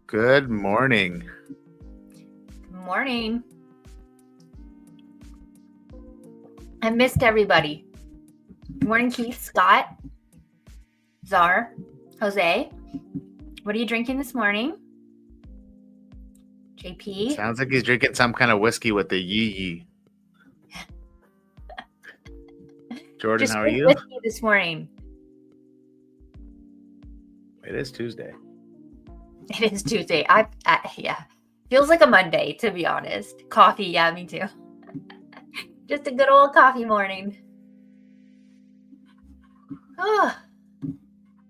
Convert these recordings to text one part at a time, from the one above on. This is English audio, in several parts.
Good morning. Morning. I missed everybody. Good morning, Keith, Scott, Czar, Jose. What are you drinking this morning? JP? Sounds like he's drinking some kind of whiskey with the yee. Jordan, Just how are you? whiskey this morning. It is Tuesday. It is Tuesday. Yeah. Feels like a Monday, to be honest. Coffee, yeah, me too. Just a good old coffee morning. Oh.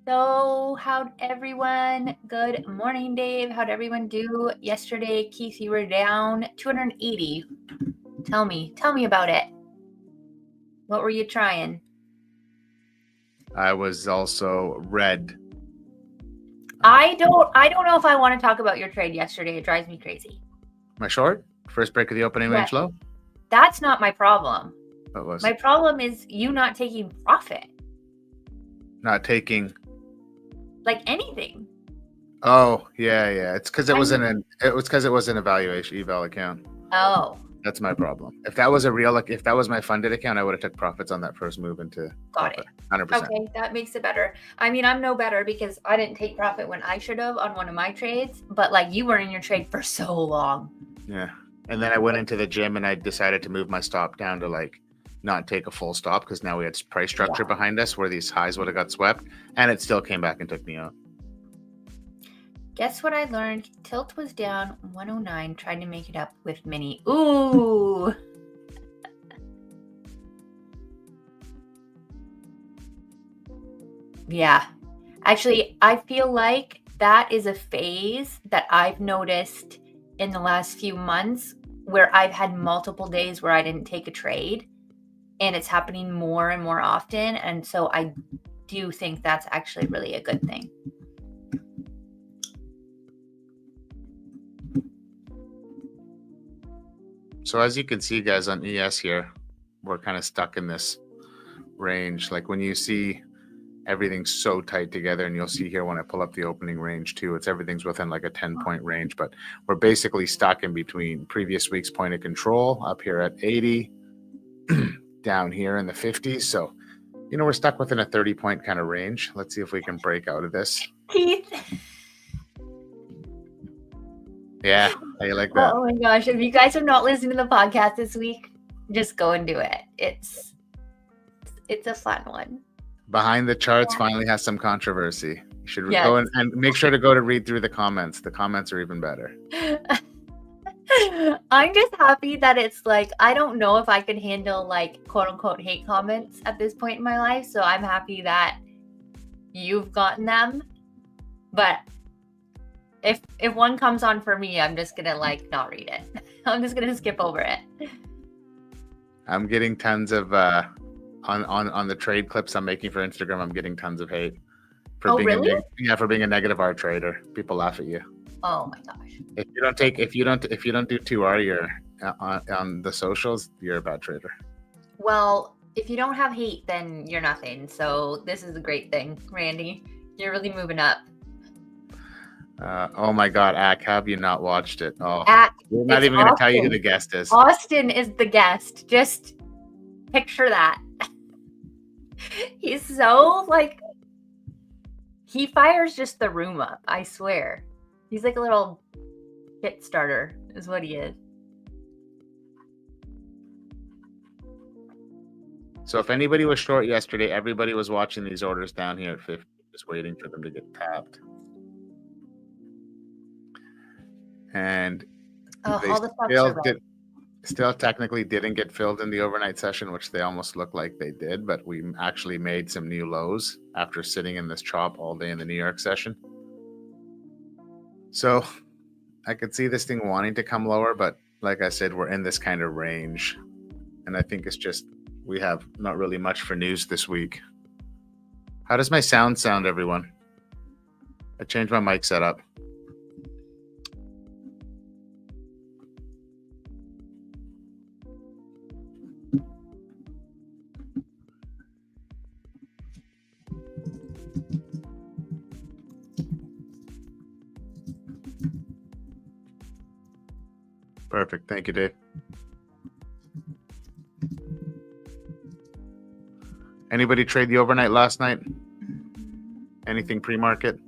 So, how'd everyone? Good morning, Dave. How'd everyone do yesterday? Keith, you were down 280. Tell me about it. What were you trying? I was also red. I don't know if I want to talk about your trade yesterday. It drives me crazy. My short? First break of the opening range low? That's not my problem. What was? My problem is you not taking profit. Not taking like anything. Oh, yeah. It's because it was an eval account. Oh. That's my problem. If that was if that was my funded account, I would have took profits on that first move into Got it. 100%. Okay, that makes it better. I mean, I'm no better because I didn't take profit when I should have on one of my trades, but like you were in your trade for so long. Yeah. And then I went into the gym and I decided to move my stop down to like not take a full stop because now we had price structure behind us where these highs would have got swept, and it still came back and took me out. Guess what I learned? Tilt was down 109, trying to make it up with mini. Ooh. Yeah. Actually, I feel like that is a phase that I've noticed in the last few months where I've had multiple days where I didn't take a trade, and it's happening more and more often. And so I do think that's actually really a good thing. So as you can see, guys, on ES here, we're kind of stuck in this range. Like when you see everything's so tight together, and you'll see here when I pull up the opening range too, everything's within like a 10-point range, but we're basically stuck in between previous week's point of control up here at 80, down here in the 50s. So, we're stuck within a 30-point kind of range. Let's see if we can break out of this. Keith. Yeah, how you like that? Oh my gosh, if you guys have not listened to the podcast this week, just go and do it. It's a fun one. Behind the Charts finally has some controversy. You should go and make sure to go to read through the comments. The comments are even better. I'm just happy that it's like, I don't know if I could handle like quote unquote hate comments at this point in my life. So I'm happy that you've gotten them. But if one comes on for me, I'm just gonna like not read it. I'm just gonna skip over it. I'm getting tons of on the trade clips I'm making for Instagram. I'm getting tons of hate for for being a negative R trader. People laugh at you. Oh my gosh! If you don't do 2R, you're on the socials, you're a bad trader. Well, if you don't have hate, then you're nothing. So this is a great thing, Randy. You're really moving up. Oh my God, Ack, have you not watched it? Oh, we're not even going to tell you who the guest is. Austin is the guest. Just picture that. He's so like, he fires just the room up. I swear. He's like a little hit starter is what he is. So if anybody was short yesterday, everybody was watching these orders down here at 50, just waiting for them to get tapped. And they still technically didn't get filled in the overnight session, which they almost look like they did, but we actually made some new lows after sitting in this chop all day in the New York session. So I could see this thing wanting to come lower, but like I said, we're in this kind of range. And I think it's just, we have not really much for news this week. How does my sound, everyone? I changed my mic setup. Perfect. Thank you, Dave. Anybody trade the overnight last night? Anything pre-market?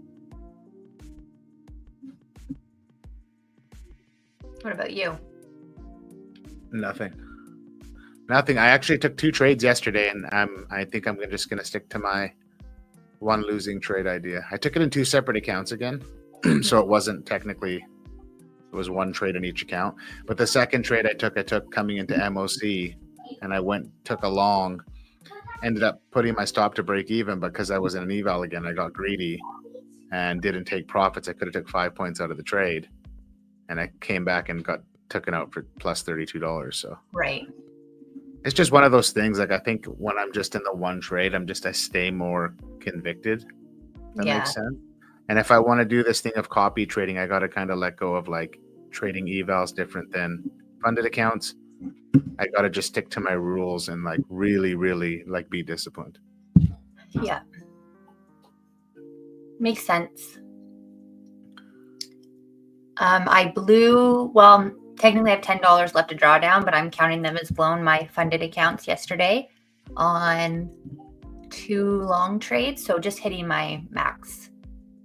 What about you? Nothing. I actually took 2 trades yesterday, and I think I'm just going to stick to my one losing trade idea. I took it in 2 separate accounts again, so it wasn't technically, it was 1 trade in each account. But the second trade I took coming into MOC, and I took a long, ended up putting my stop to break even because I was in an eval again. I got greedy and didn't take profits. I could have took 5 points out of the trade, and I came back and got taken out for plus $32. So Right. it's just one of those things. Like, I think when I'm just in the one trade, I stay more convicted. That makes sense. And if I want to do this thing of copy trading, I got to kind of let go of like trading evals different than funded accounts. I got to just stick to my rules and like really, really like be disciplined. Yeah. Makes sense. Technically I have $10 left to draw down, but I'm counting them as blown my funded accounts yesterday on 2 long trades. So just hitting my max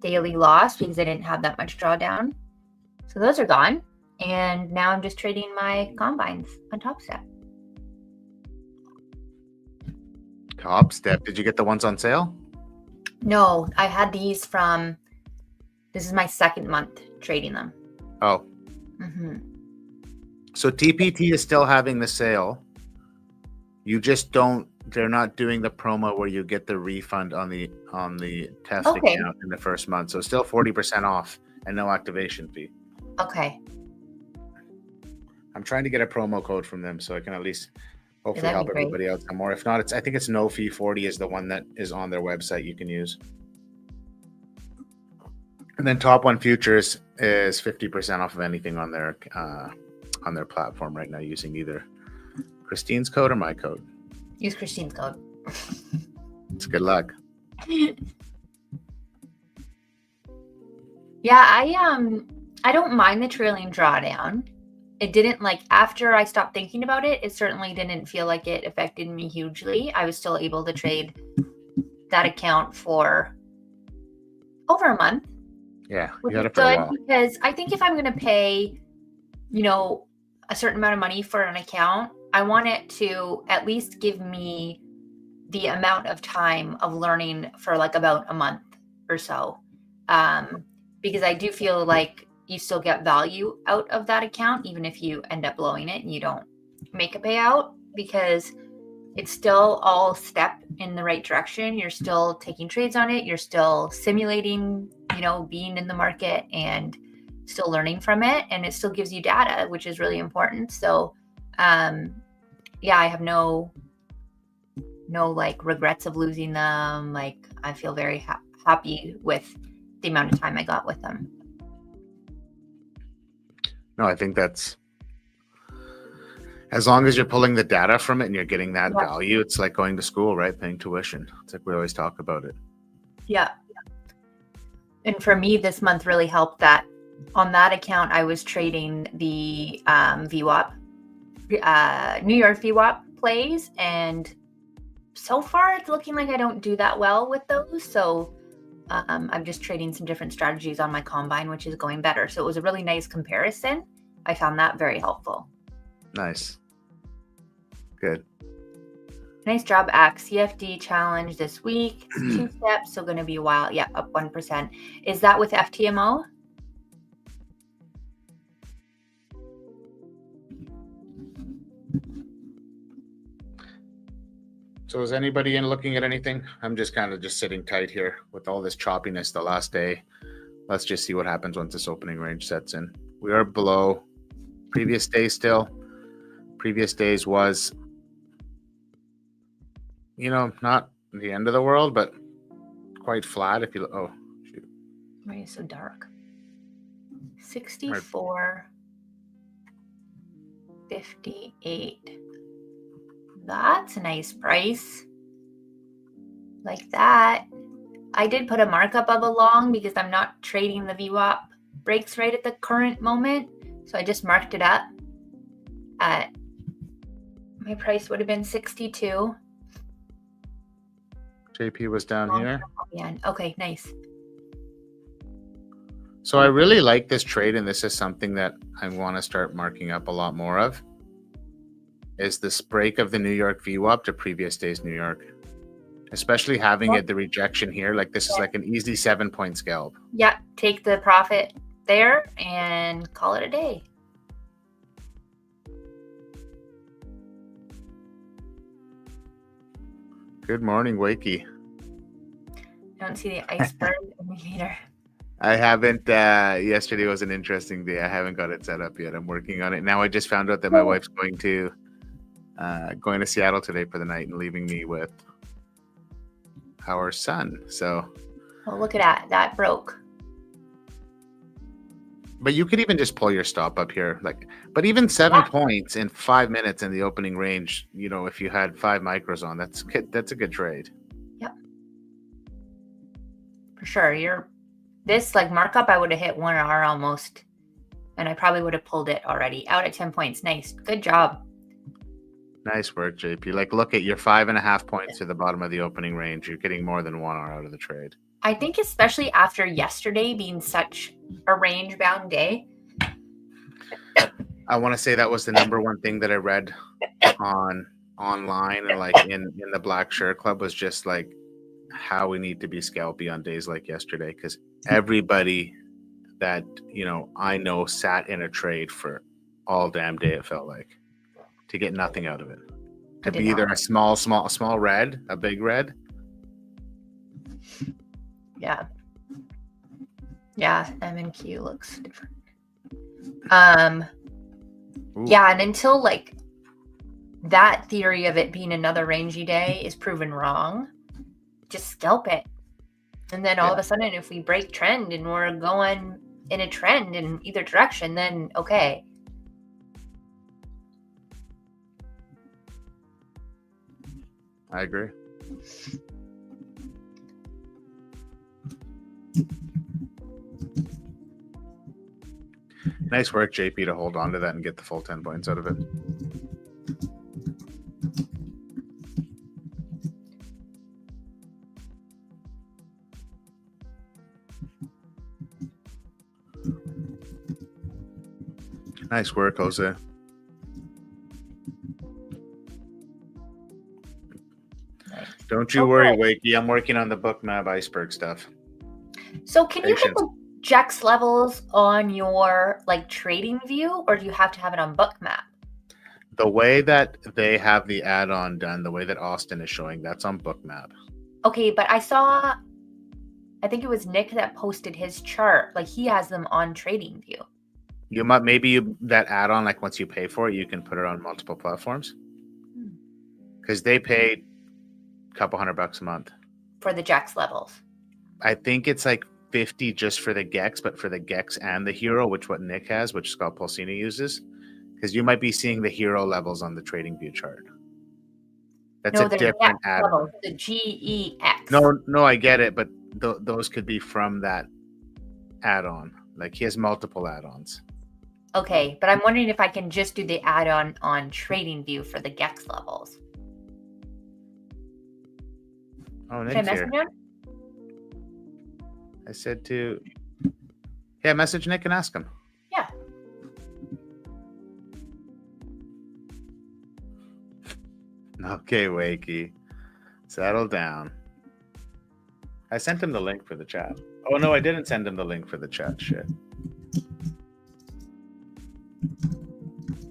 daily loss because I didn't have that much drawdown. So those are gone. And now I'm just trading my combines on Top Step. Top Step. Did you get the ones on sale? No, I had these this is my 2nd month trading them. Oh. Mm-hmm. So TPT is still having the sale. You just they're not doing the promo where you get the refund on the test account in the first month. So still 40% off and no activation fee. Okay. I'm trying to get a promo code from them so I can at least hopefully help great. everybody out some more. If not, I think it's no fee 40 is the one that is on their website you can use. And then Top One Futures is 50% off of anything on their platform right now using either Christine's code or my code. Use Christine's code. It's good luck. Yeah, I don't mind the trailing drawdown. It didn't after I stopped thinking about it, it certainly didn't feel like it affected me hugely. I was still able to trade that account for over a month. Yeah, you had it for a while. Because I think if I'm going to pay, a certain amount of money for an account, I want it to at least give me the amount of time of learning for about a month or so. Because I do feel like you still get value out of that account, even if you end up blowing it and you don't make a payout, because it's still all step in the right direction. You're still taking trades on it. You're still simulating, being in the market and still learning from it. And it still gives you data, which is really important. So, I have no regrets of losing them. I feel very happy with the amount of time I got with them. No, I think that's, as long as you're pulling the data from it and you're getting that value, it's like going to school, right? Paying tuition. It's like we always talk about it. Yeah. And for me, this month really helped that on that account, I was trading the Vwap, New York Vwap plays. And so far it's looking like I don't do that well with those. So I'm just trading some different strategies on my combine, which is going better. So it was a really nice comparison. I found that very helpful. Nice. Good. Nice job, Axe. CFD challenge this week. 2 steps, so going to be a while. Yeah, up 1%. Is that with FTMO? So is anybody looking at anything? I'm just kind of just sitting tight here with all this choppiness the last day. Let's just see what happens once this opening range sets in. We are below previous day still. Previous days was, not the end of the world, but quite flat. If you, oh, shoot. Why is it so dark? 64, 58. That's a nice price. Like that. I did put a markup of a long because I'm not trading the VWAP breaks right at the current moment. So I just marked it up at my price would have been 62. JP was down here. Yeah. Okay, nice. So I really like this trade, and this is something that I want to start marking up a lot more of, is this break of the New York VWAP to previous day's New York. Especially having it, the rejection here, like this is like an easy 7-point scalp. Yeah, take the profit there and call it a day. Good morning, Wakey. I don't see the iceberg indicator. I haven't. Yesterday was an interesting day. I haven't got it set up yet. I'm working on it now. I just found out that my wife's going to Seattle today for the night and leaving me with our son. So, well, look at that. That broke. But you could even just pull your stop up here, but even 7 points in 5 minutes in the opening range. You know, if you had 5 micros on, that's a good trade. Yep, for sure. This markup, I would have hit 1R almost, and I probably would have pulled it already out at 10 points. Nice, good job. Nice work, JP. Look at your 5.5 points to the bottom of the opening range. You're getting more than 1R out of the trade. I think especially after yesterday being such a range-bound day. I want to say that was the number one thing that I read online and in the Black Shirt Club was just how we need to be scalpy on days like yesterday, because everybody that I know sat in a trade for all damn day, it felt like, to get nothing out of it. To be either a small red, a big red. Yeah. Yeah, M&Q looks different. Yeah, and until that theory of it being another rangy day is proven wrong, just scalp it. And then all of a sudden, if we break trend and we're going in a trend in either direction, then okay. I agree. Nice work, JP, to hold on to that and get the full 10 points out of it. Nice work, Jose. Don't you worry, Wakey. I'm working on the Bookmap iceberg stuff. So can you hit the Jex levels on your trading view, or do you have to have it on Bookmap? The way that they have the add-on done, the way that Austin is showing, that's on Bookmap. Okay, but I think it was Nick that posted his chart. He has them on Trading View. You might that add-on, once you pay for it, you can put it on multiple platforms. Because they pay a couple $100 a month for the Jex levels. I think it's 50 just for the Gex, but for the Gex and the Hero, what Nick has, which Scott Pulsini uses, because you might be seeing the Hero levels on the Trading View chart. That's a different add-on. The GEX. No, I get it, but those could be from that add-on. He has multiple add-ons. Okay, but I'm wondering if I can just do the add-on on Trading View for the Gex levels. Oh, Nick's here. I said message Nick and ask him. Yeah. Okay, Wakey. Settle down. I sent him the link for the chat. Oh, no, I didn't send him the link for the chat. Shit.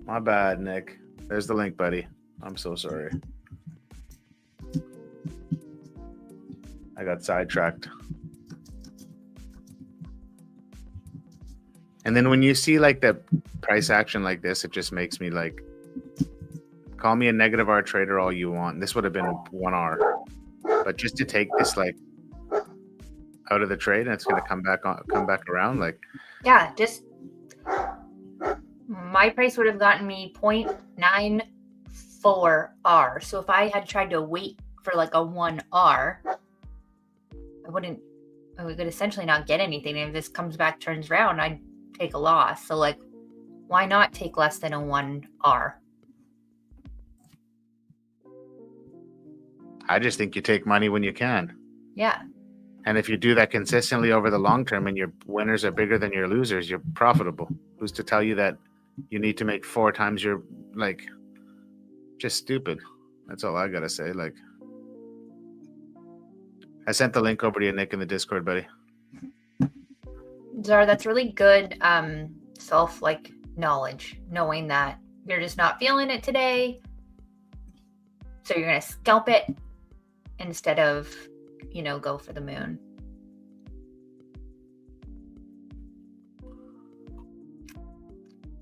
My bad, Nick. There's the link, buddy. I'm so sorry. I got sidetracked. And then when you see the price action like this, it just makes me call me a negative R trader all you want. This would have been 1R, but just to take this out of the trade and it's going to come back around yeah, just my price would have gotten me 0.94R. So if I had tried to wait for a 1R, I would essentially not get anything. And if this comes back, turns around, I'd take a loss. So Why not take less than a 1R? I just think you take money when you can. Yeah. And if you do that consistently over the long term and your winners are bigger than your losers, you're profitable. Who's to tell you that you need to make 4 times your, like, just stupid. That's all I got to say. Like, I sent the link over to you, Nick, in the Discord, buddy. Zara, that's really good self knowledge, knowing that you're just not feeling it today. So you're going to scalp it instead of, go for the moon.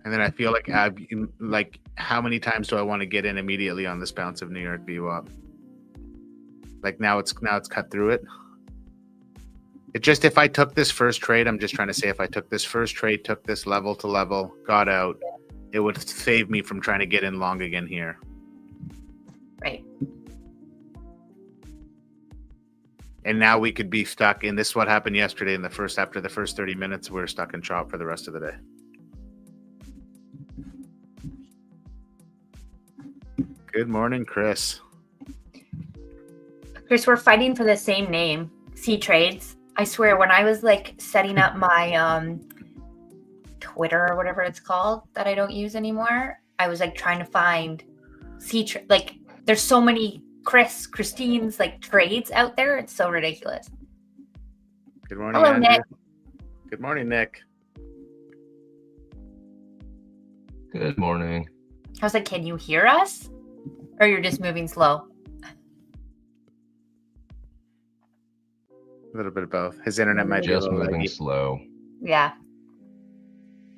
And then I feel like how many times do I want to get in immediately on this bounce of New York Vwap? Like now it's cut through it. It just, if I took this first trade, I'm just trying to say, if I took this first trade, took this level to level, got out, it would save me from trying to get in long again here. Right. And now we could be stuck in this. Is what happened yesterday after the first 30 minutes, we were stuck in chop for the rest of the day. Good morning, Chris. Chris, we're fighting for the same name, C Trades. I swear, when I was like setting up my Twitter or whatever it's called that I don't use anymore, I was like trying to find like there's so many Christine's like trades out there. It's so ridiculous. Good morning, hello, Andrew. Nick. Good morning, Nick. Good morning. I was like, can you hear us? Or you're just moving slow? A little bit of both. His internet might be a Just little moving laggy. slow. Yeah.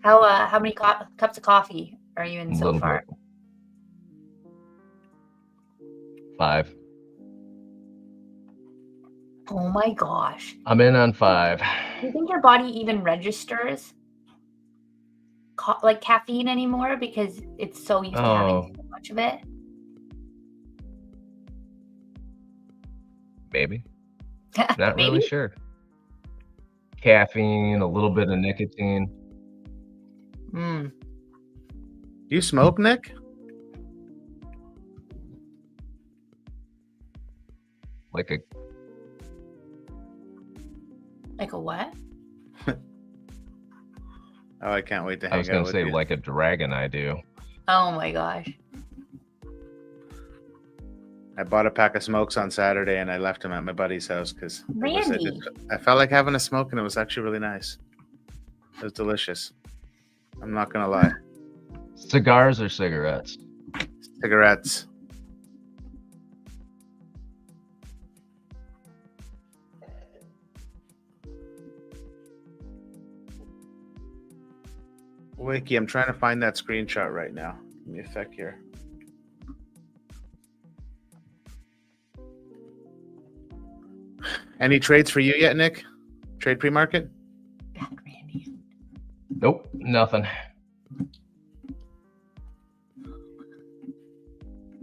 How many cups of coffee are you in so far? Bit. 5. Oh my gosh. I'm in on 5. Do you think your body even registers like caffeine anymore because it's so used to having so much of it? Maybe. Not Maybe? really sure. Caffeine, a little bit of nicotine. Do you smoke, Nick? Like a what? Oh, I can't wait to hang out. I was going to say you. like a dragon I do. Oh my gosh. I bought a pack of smokes on Saturday and I left them at my buddy's house because Randy. I felt like having a smoke and it was actually really nice. It was delicious. I'm not going to lie. Cigars or cigarettes? Cigarettes. Wiki, I'm trying to find that screenshot right now. Give me a sec here. Any trades for you yet, Nick? Trade pre-market? Back, Randy. Nope, nothing.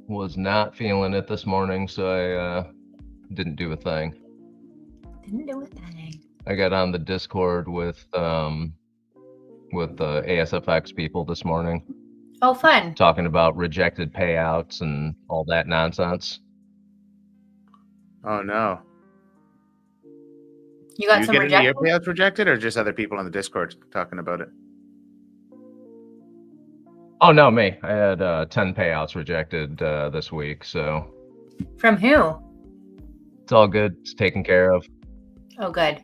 Was not feeling it this morning, so I didn't do a thing. Didn't do a thing. I got on the Discord with the ASFX people this morning. Oh, fun. Talking about rejected payouts and all that nonsense. Oh, no. You got some getting rejected? your payouts rejected or just other people on the Discord talking about it? Oh, no, me. I had 10 payouts rejected this week, so. From who? It's all good. It's taken care of. Oh, good.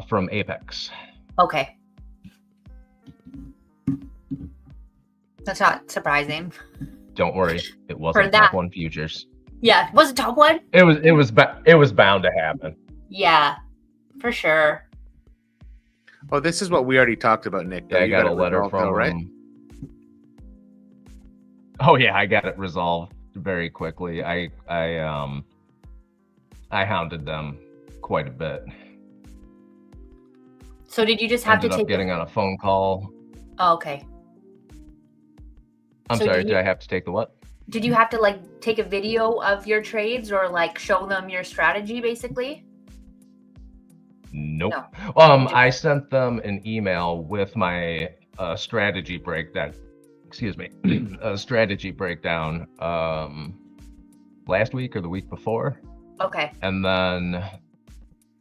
From Apex. Okay. That's not surprising. Don't worry, it wasn't top 1 futures. Yeah, was it top 1? It was bound to happen. Yeah, for sure. Oh, this is what we already talked about, Nick. Yeah, I got a letter from right? Oh yeah, I got it resolved very quickly. I hounded them quite a bit. So did you just have Ended to up take getting on a phone call? Oh, okay. I'm sorry, did I have to take the what? Did you have to like take a video of your trades or like show them your strategy basically? Nope. No. I sent them an email with my strategy break that excuse me, a strategy breakdown last week or the week before. Okay. And then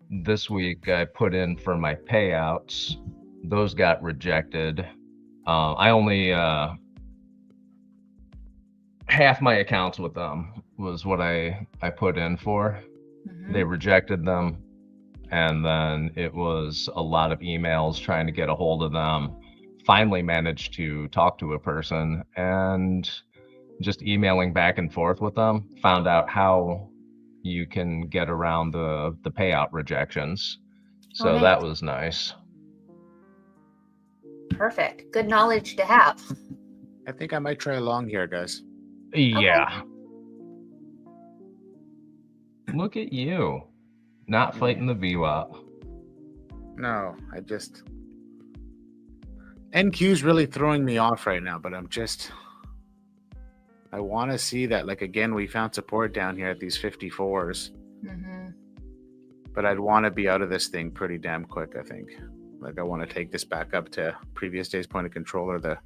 this week I put in for my payouts. Those got rejected. I only half my accounts with them was what I put in for. Mhm. They rejected them. And then it was a lot of emails trying to get a hold of them. Finally managed to talk to a person, and just emailing back and forth with them, found out how you can get around the payout rejections. So nice. that was nice. Perfect. Good knowledge to have. I think I might try along here, guys. Yeah. Look at you. Not fighting the VWAP. No, NQ's really throwing me off right now, but I want to see that. Like, again, we found support down here at these 54s. Mm-hmm. But I'd want to be out of this thing pretty damn quick, I think. Like, I want to take this back up to previous day's point of control or the...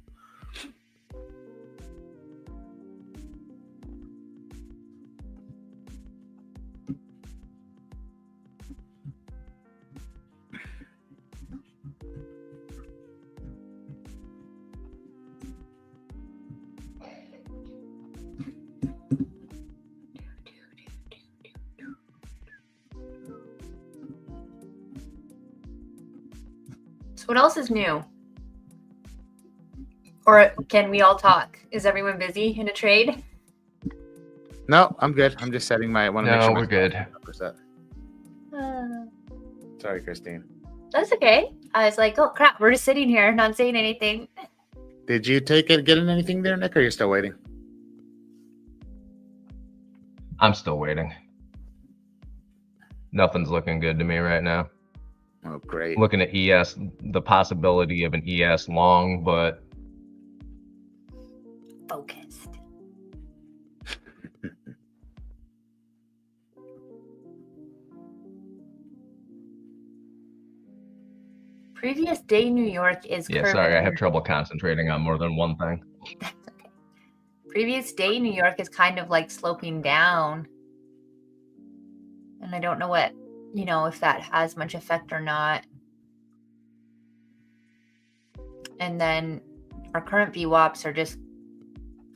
So what else is new? Or can we all talk? Is everyone busy in a trade? No, I'm good. I'm just setting my... No, we're good. Sorry, Christine. That's okay. I was like, oh crap, we're just sitting here not saying anything. Did you get anything there, Nick, or are you still waiting? I'm still waiting. Nothing's looking good to me right now. Oh, great. Looking at ES, the possibility of an ES long, but Focused. Previous day New York is yeah, sorry, I have trouble concentrating on more than one thing. That's okay. Previous day New York is kind of like sloping down. And I don't know what, if that has much effect or not. And then our current VWAPs are just,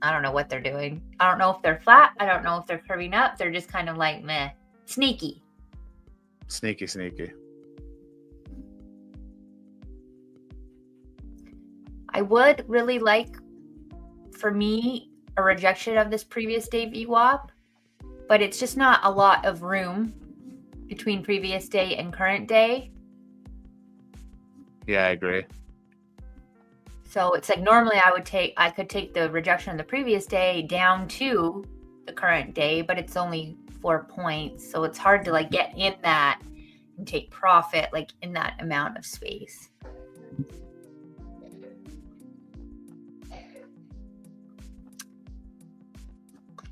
I don't know what they're doing. I don't know if they're flat. I don't know if they're curving up. They're just kind of like meh. Sneaky. Sneaky. I would really like, for me, a rejection of this previous day VWAP, but it's just not a lot of room between previous day and current day. Yeah, I agree. So it's like normally I could take the rejection of the previous day down to the current day, but it's only 4 points. So it's hard to like get in that and take profit like in that amount of space. I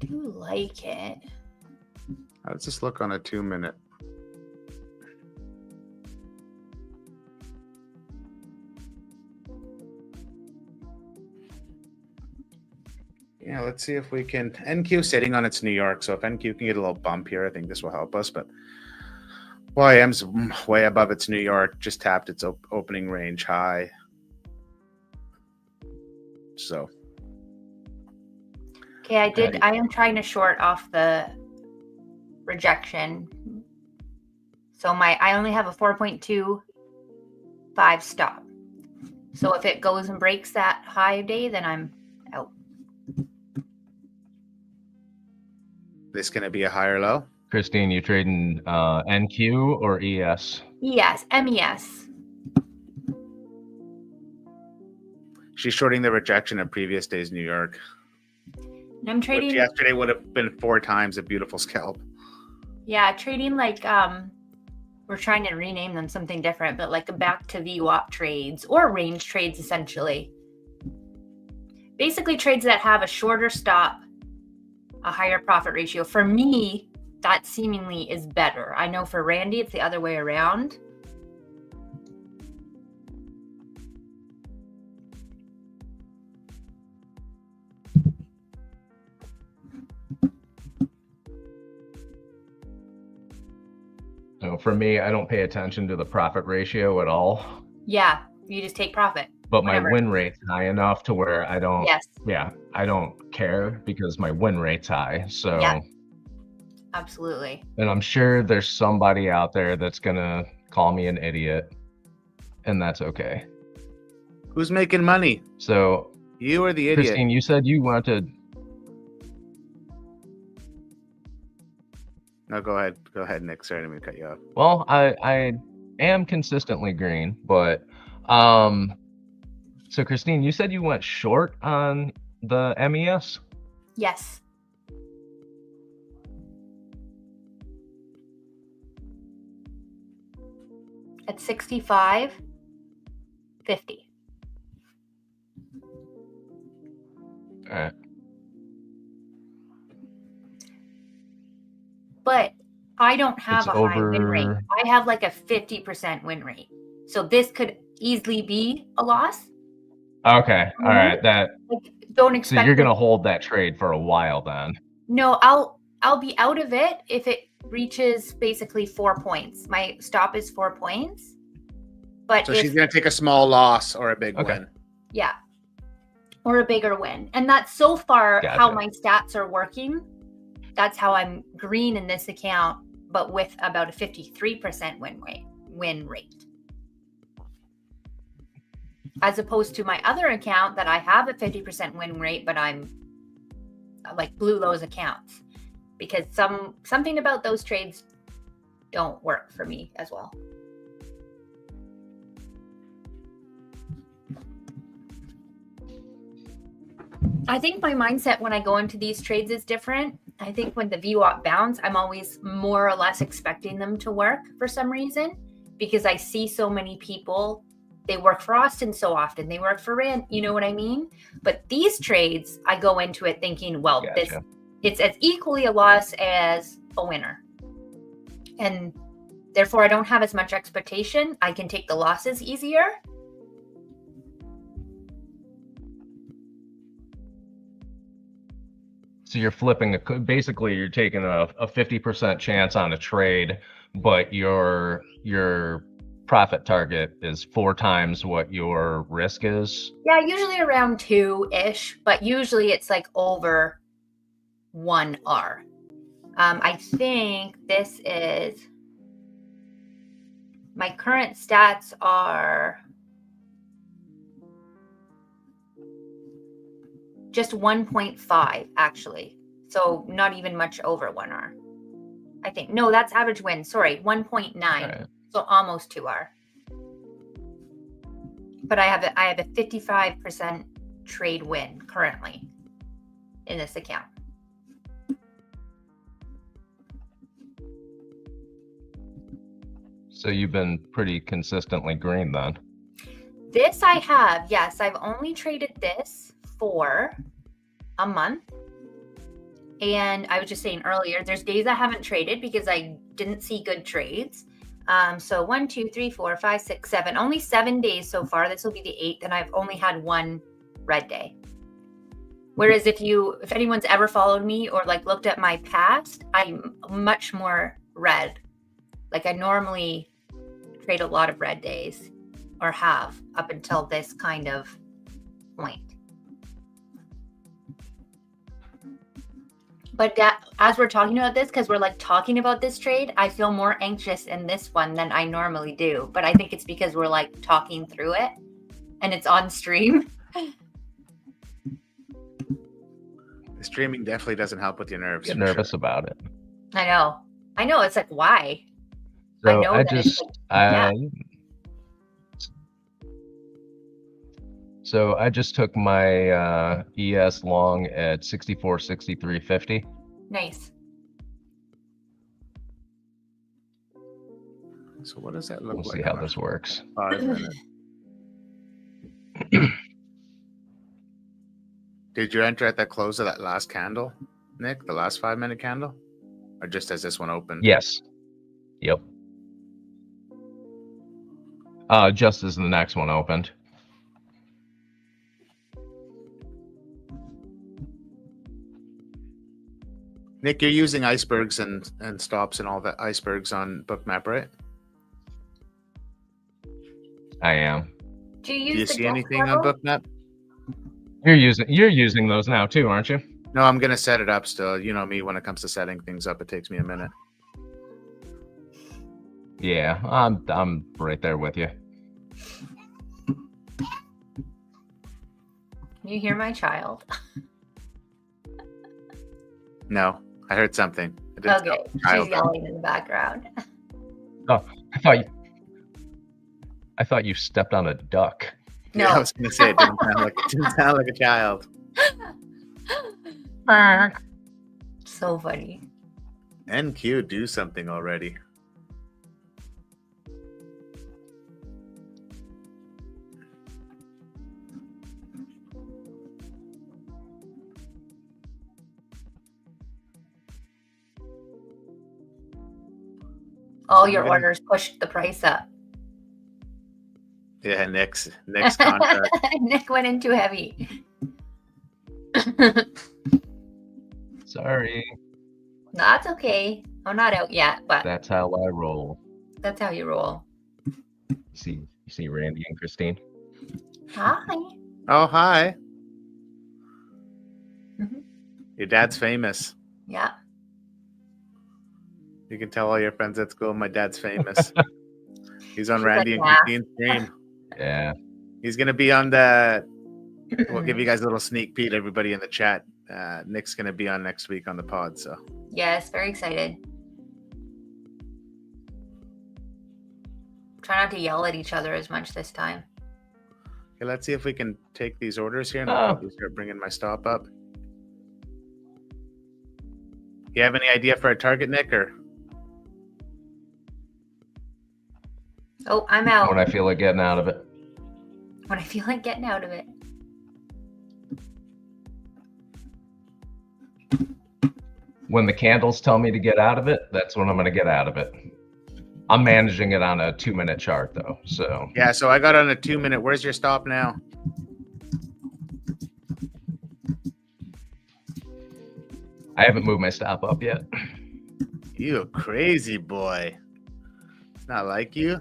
do like it. Let's just look on a 2-minute. Yeah, let's see if we can... NQ sitting on its New York, so if NQ can get a little bump here, I think this will help us, but YM's way above its New York, just tapped its opening range high. So... Okay, I am trying to short off the rejection. So I only have a 4.25 stop. So if it goes and breaks that high day, then I'm out. This going to be a higher low? Christine, you trading NQ or ES? Yes, MES. She's shorting the rejection of previous day's New York. And I'm trading. Which yesterday would have been 4 times a beautiful scalp. Yeah, trading like we're trying to rename them something different, but like back to VWAP trades or range trades essentially. Basically trades that have a shorter stop, a higher profit ratio. For me, that seemingly is better. I know for Randy, it's the other way around. for me, I don't pay attention to the profit ratio at all. Yeah, you just take profit. But Whatever. my win rate's high enough to where I don't. Yes. Yeah, I don't care because my win rate's high. So. Yeah. Absolutely. And I'm sure there's somebody out there that's gonna call me an idiot, and that's okay. Who's making money? So You or the idiot? Christine, you said you wanted. No, go ahead. Go ahead, Nick. Sorry, I didn't mean to cut you off. Well, I am consistently green, but so Christine, you said you went short on the MES? Yes. At 65.50. All right. But I don't have It's a high win rate. over. I have like a 50% win rate. So this could easily be a loss. Okay. All right. That. Like, don't So expect you're it- gonna hold that trade for a while then. No, I'll be out of it if it reaches basically 4 points. My stop is 4 points. But So if, she's going to take a small loss or a big Okay. win. yeah, or a bigger win. And that's so far how Gotcha. my stats are working. That's how I'm green in this account, but with about a 53% win rate. As opposed to my other account that I have a 50% win rate, but I'm like blew those accounts because something about those trades don't work for me as well. I think my mindset when I go into these trades is different. I think when the VWAP bounce, I'm always more or less expecting them to work for some reason because I see so many people. They work for Austin so often. They work for Rand. You know what I mean? But these trades, I go into it thinking, well, Gotcha. it's as equally a loss as a winner. And therefore, I don't have as much expectation. I can take the losses easier. So you're flipping basically you're taking a 50% chance on a trade, but your profit target is 4 times what your risk is. Yeah, usually around 2-ish, but usually it's like over 1R. I think this is my current stats are just 1.5 actually. So not even much over 1R. I think. No, that's average win. Sorry, 1.9. Right. So almost 2R. But I have a 55% trade win currently in this account. So you've been pretty consistently green then. This I have, yes. I've only traded this for a month. And I was just saying earlier, there's days I haven't traded because I didn't see good trades. So 1, 2, 3, 4, 5, 6, 7. Only 7 days so far. This will be the 8th, and I've only had 1 red day. Whereas if anyone's ever followed me or like looked at my past, I'm much more red. Like I normally trade a lot of red days or have up until this kind of point. But as we're talking about this, because we're like talking about this trade, I feel more anxious in this one than I normally do. But I think it's because we're like talking through it and it's on stream. The streaming definitely doesn't help with your nerves. Get for nervous sure. about it. I know. It's like, why? So know I that it's just like- yeah. So I just took my ES long at 64.6350. Nice. So what does that look We'll like? see how on a this works. 5 minute? Did you enter at the close of that last candle, Nick? The last 5 minute candle? Or just as this one opened? Yes. Yep. Just as the next one opened. Nick, you're using icebergs and stops and all that icebergs on Bookmap, right? I am. Do you Do you use the see death anything on level? Bookmap? You're using those now too, aren't you? No, I'm gonna set it up still. You know me, when it comes to setting things up, it takes me a minute. Yeah, I'm right there with you. You hear my child? No, I heard something. I didn't Okay, tell the she's child. yelling in the background. Oh, I thought you stepped on a duck. No. Yeah, I was gonna say it didn't sound like a child. So funny. NQ, do something already. All your orders pushed the price up. Yeah, Nick's contract. Nick went in too heavy. Sorry. That's okay. I'm not out yet, but That's how I roll. that's how you roll. You see Randy and Christine? Hi. Oh, hi. Mhm. Your dad's famous. Yeah. You can tell all your friends at school my dad's famous. He's on She's Randy like, and "Yeah." Christine's stream. Yeah. He's gonna be on the. We'll give you guys a little sneak peek, everybody in the chat. Nick's gonna be on next week on the pod. So Yes, very excited. Try not to yell at each other as much this time. okay, let's see if we can take these orders here, and I'll probably start bringing my stop up. You have any idea for a target, Nick? Or Oh, I'm out. When I feel like getting out of it. When I feel like getting out of it. When the candles tell me to get out of it, that's when I'm going to get out of it. I'm managing it on a 2-minute chart though, so. yeah, so I got on a 2-minute. Where's your stop now? I haven't moved my stop up yet. You crazy boy. It's not like you.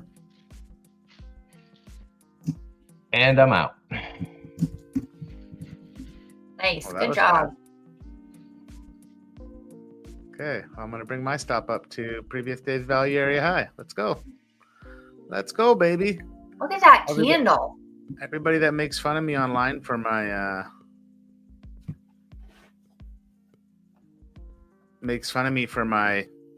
And I'm out. Nice. Well, that Good was job. Okay, I'm gonna bring my stop up to previous day's value area high. Let's go. Let's go, baby. Look at that Everybody- candle. Everybody that makes fun of me online for my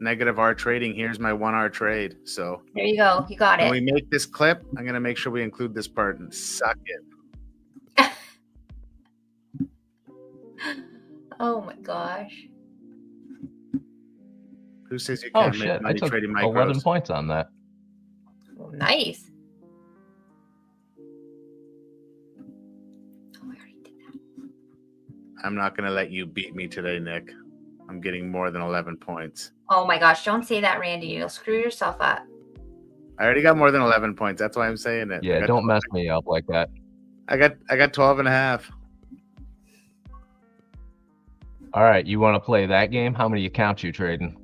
negative R trading. Here's my 1R trade. So There you go. You got when it. we make this clip, I'm gonna make sure we include this part and suck it. Oh my gosh. Who says you Oh can't shit, make I money took trading 11 micros? points on that. Well, nice. Oh, I already did that. I'm not gonna let you beat me today, Nick. I'm getting more than 11 points. Oh my gosh. Don't say that, Randy. You'll screw yourself up. I already got more than 11 points. That's why I'm saying it. Yeah, don't mess me up like that. I got 12 and a half. All right, you want to play that game? How many accounts you trading?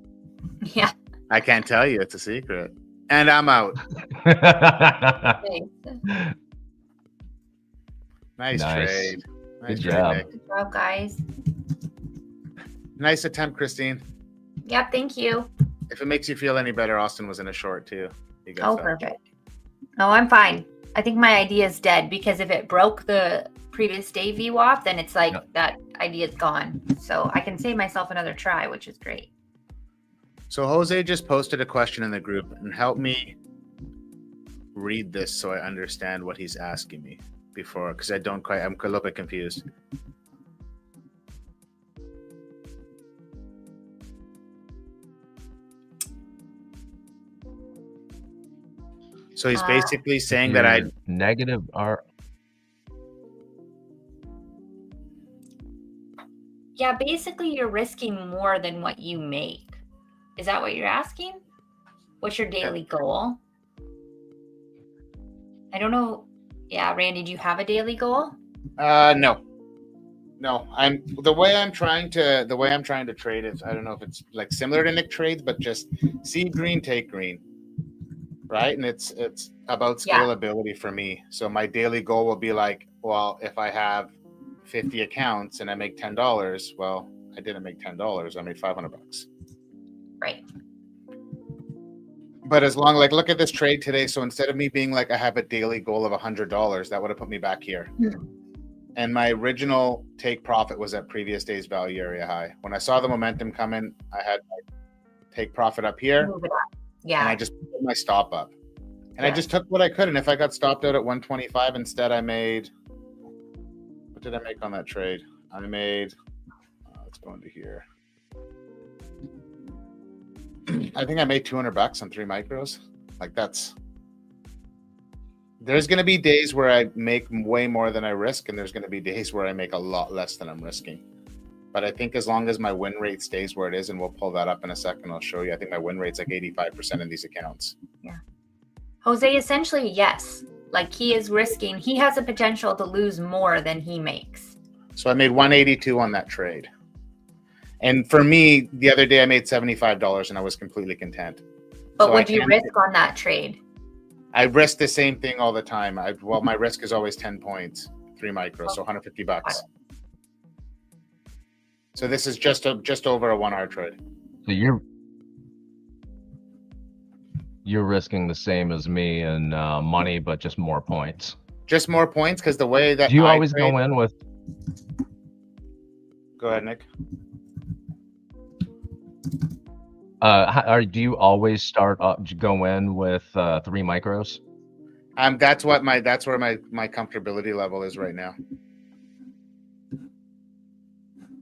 Yeah. I can't tell you. It's a secret. And I'm out. Thanks. Nice Nice. trade. Nice Good trade, job. Nick. Good job, guys. Nice attempt, Christine. Yep. Thank you. If it makes you feel any better, Austin was in a short too. He got Oh, felt. perfect. No, I'm fine. I think my idea is dead because if it broke the previous day VWAP, then it's like Yep. that idea is gone. So I can save myself another try, which is great. So Jose just posted a question in the group and help me read this so I understand what he's asking me before, because I'm a little bit confused. So he's basically saying that I negative R. Yeah, basically you're risking more than what you make. Is that what you're asking? What's your daily goal? I don't know. Yeah, Randy, do you have a daily goal? no. No, the way I'm trying to trade it. I don't know if it's like similar to Nick trades, but just see green, take green, right? And it's about Yeah. scalability for me. So my daily goal will be like, well, if I have 50 accounts and I make $10, well, I didn't make $10. I made $500. Right. But as long, like, look at this trade today. So instead of me being like, I have a daily goal of $100, that would have put me back here. And my original take profit was at previous day's value area high. When I saw the momentum coming, I had my take profit up here. Move it up. Yeah. And I just put my stop up. And I Yeah. just took what I could. And if I got stopped out at 125 instead, I made, what did I make on that trade? I made, let's go into here. I think I made $200 on 3 micros. Like there's going to be days where I make way more than I risk, and there's going to be days where I make a lot less than I'm risking. But I think as long as my win rate stays where it is, and we'll pull that up in a second, I'll show you. I think my win rate's like 85% in these accounts. Yeah. Jose, essentially, yes. Like he is risking, he has a potential to lose more than he makes. So I made 182 on that trade. And for me, the other day I made $75 and I was completely content. But So would you risk on that trade? I risk the same thing all the time. Well, my risk is always 10 points, 3 micros, so $150. So this is just over a 1 hour trade. So you're risking the same as me in money, but just more points. Just more points because the way that Do you always go in with? Go ahead, Nick. Do you always go in with 3 micros? That's where my comfortability level is right now.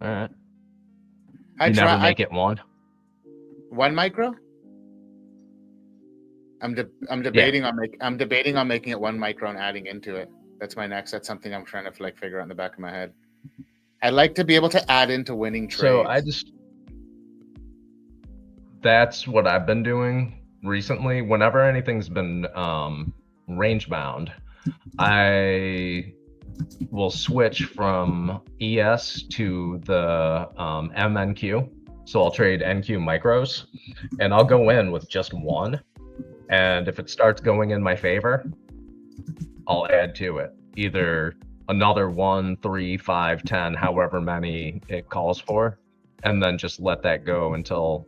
All right. You never make it 1 micro. I'm debating on making it 1 micro and adding into it. That's my next. That's something I'm trying to figure out in the back of my head. I'd like to be able to add into winning trades. So that's what I've been doing recently. Whenever anything's been range bound, I will switch from ES to the MNQ. So I'll trade NQ micros, and I'll go in with just 1. And if it starts going in my favor, I'll add to it. Either another 1, 3, 5, 10, however many it calls for, and then just let that go until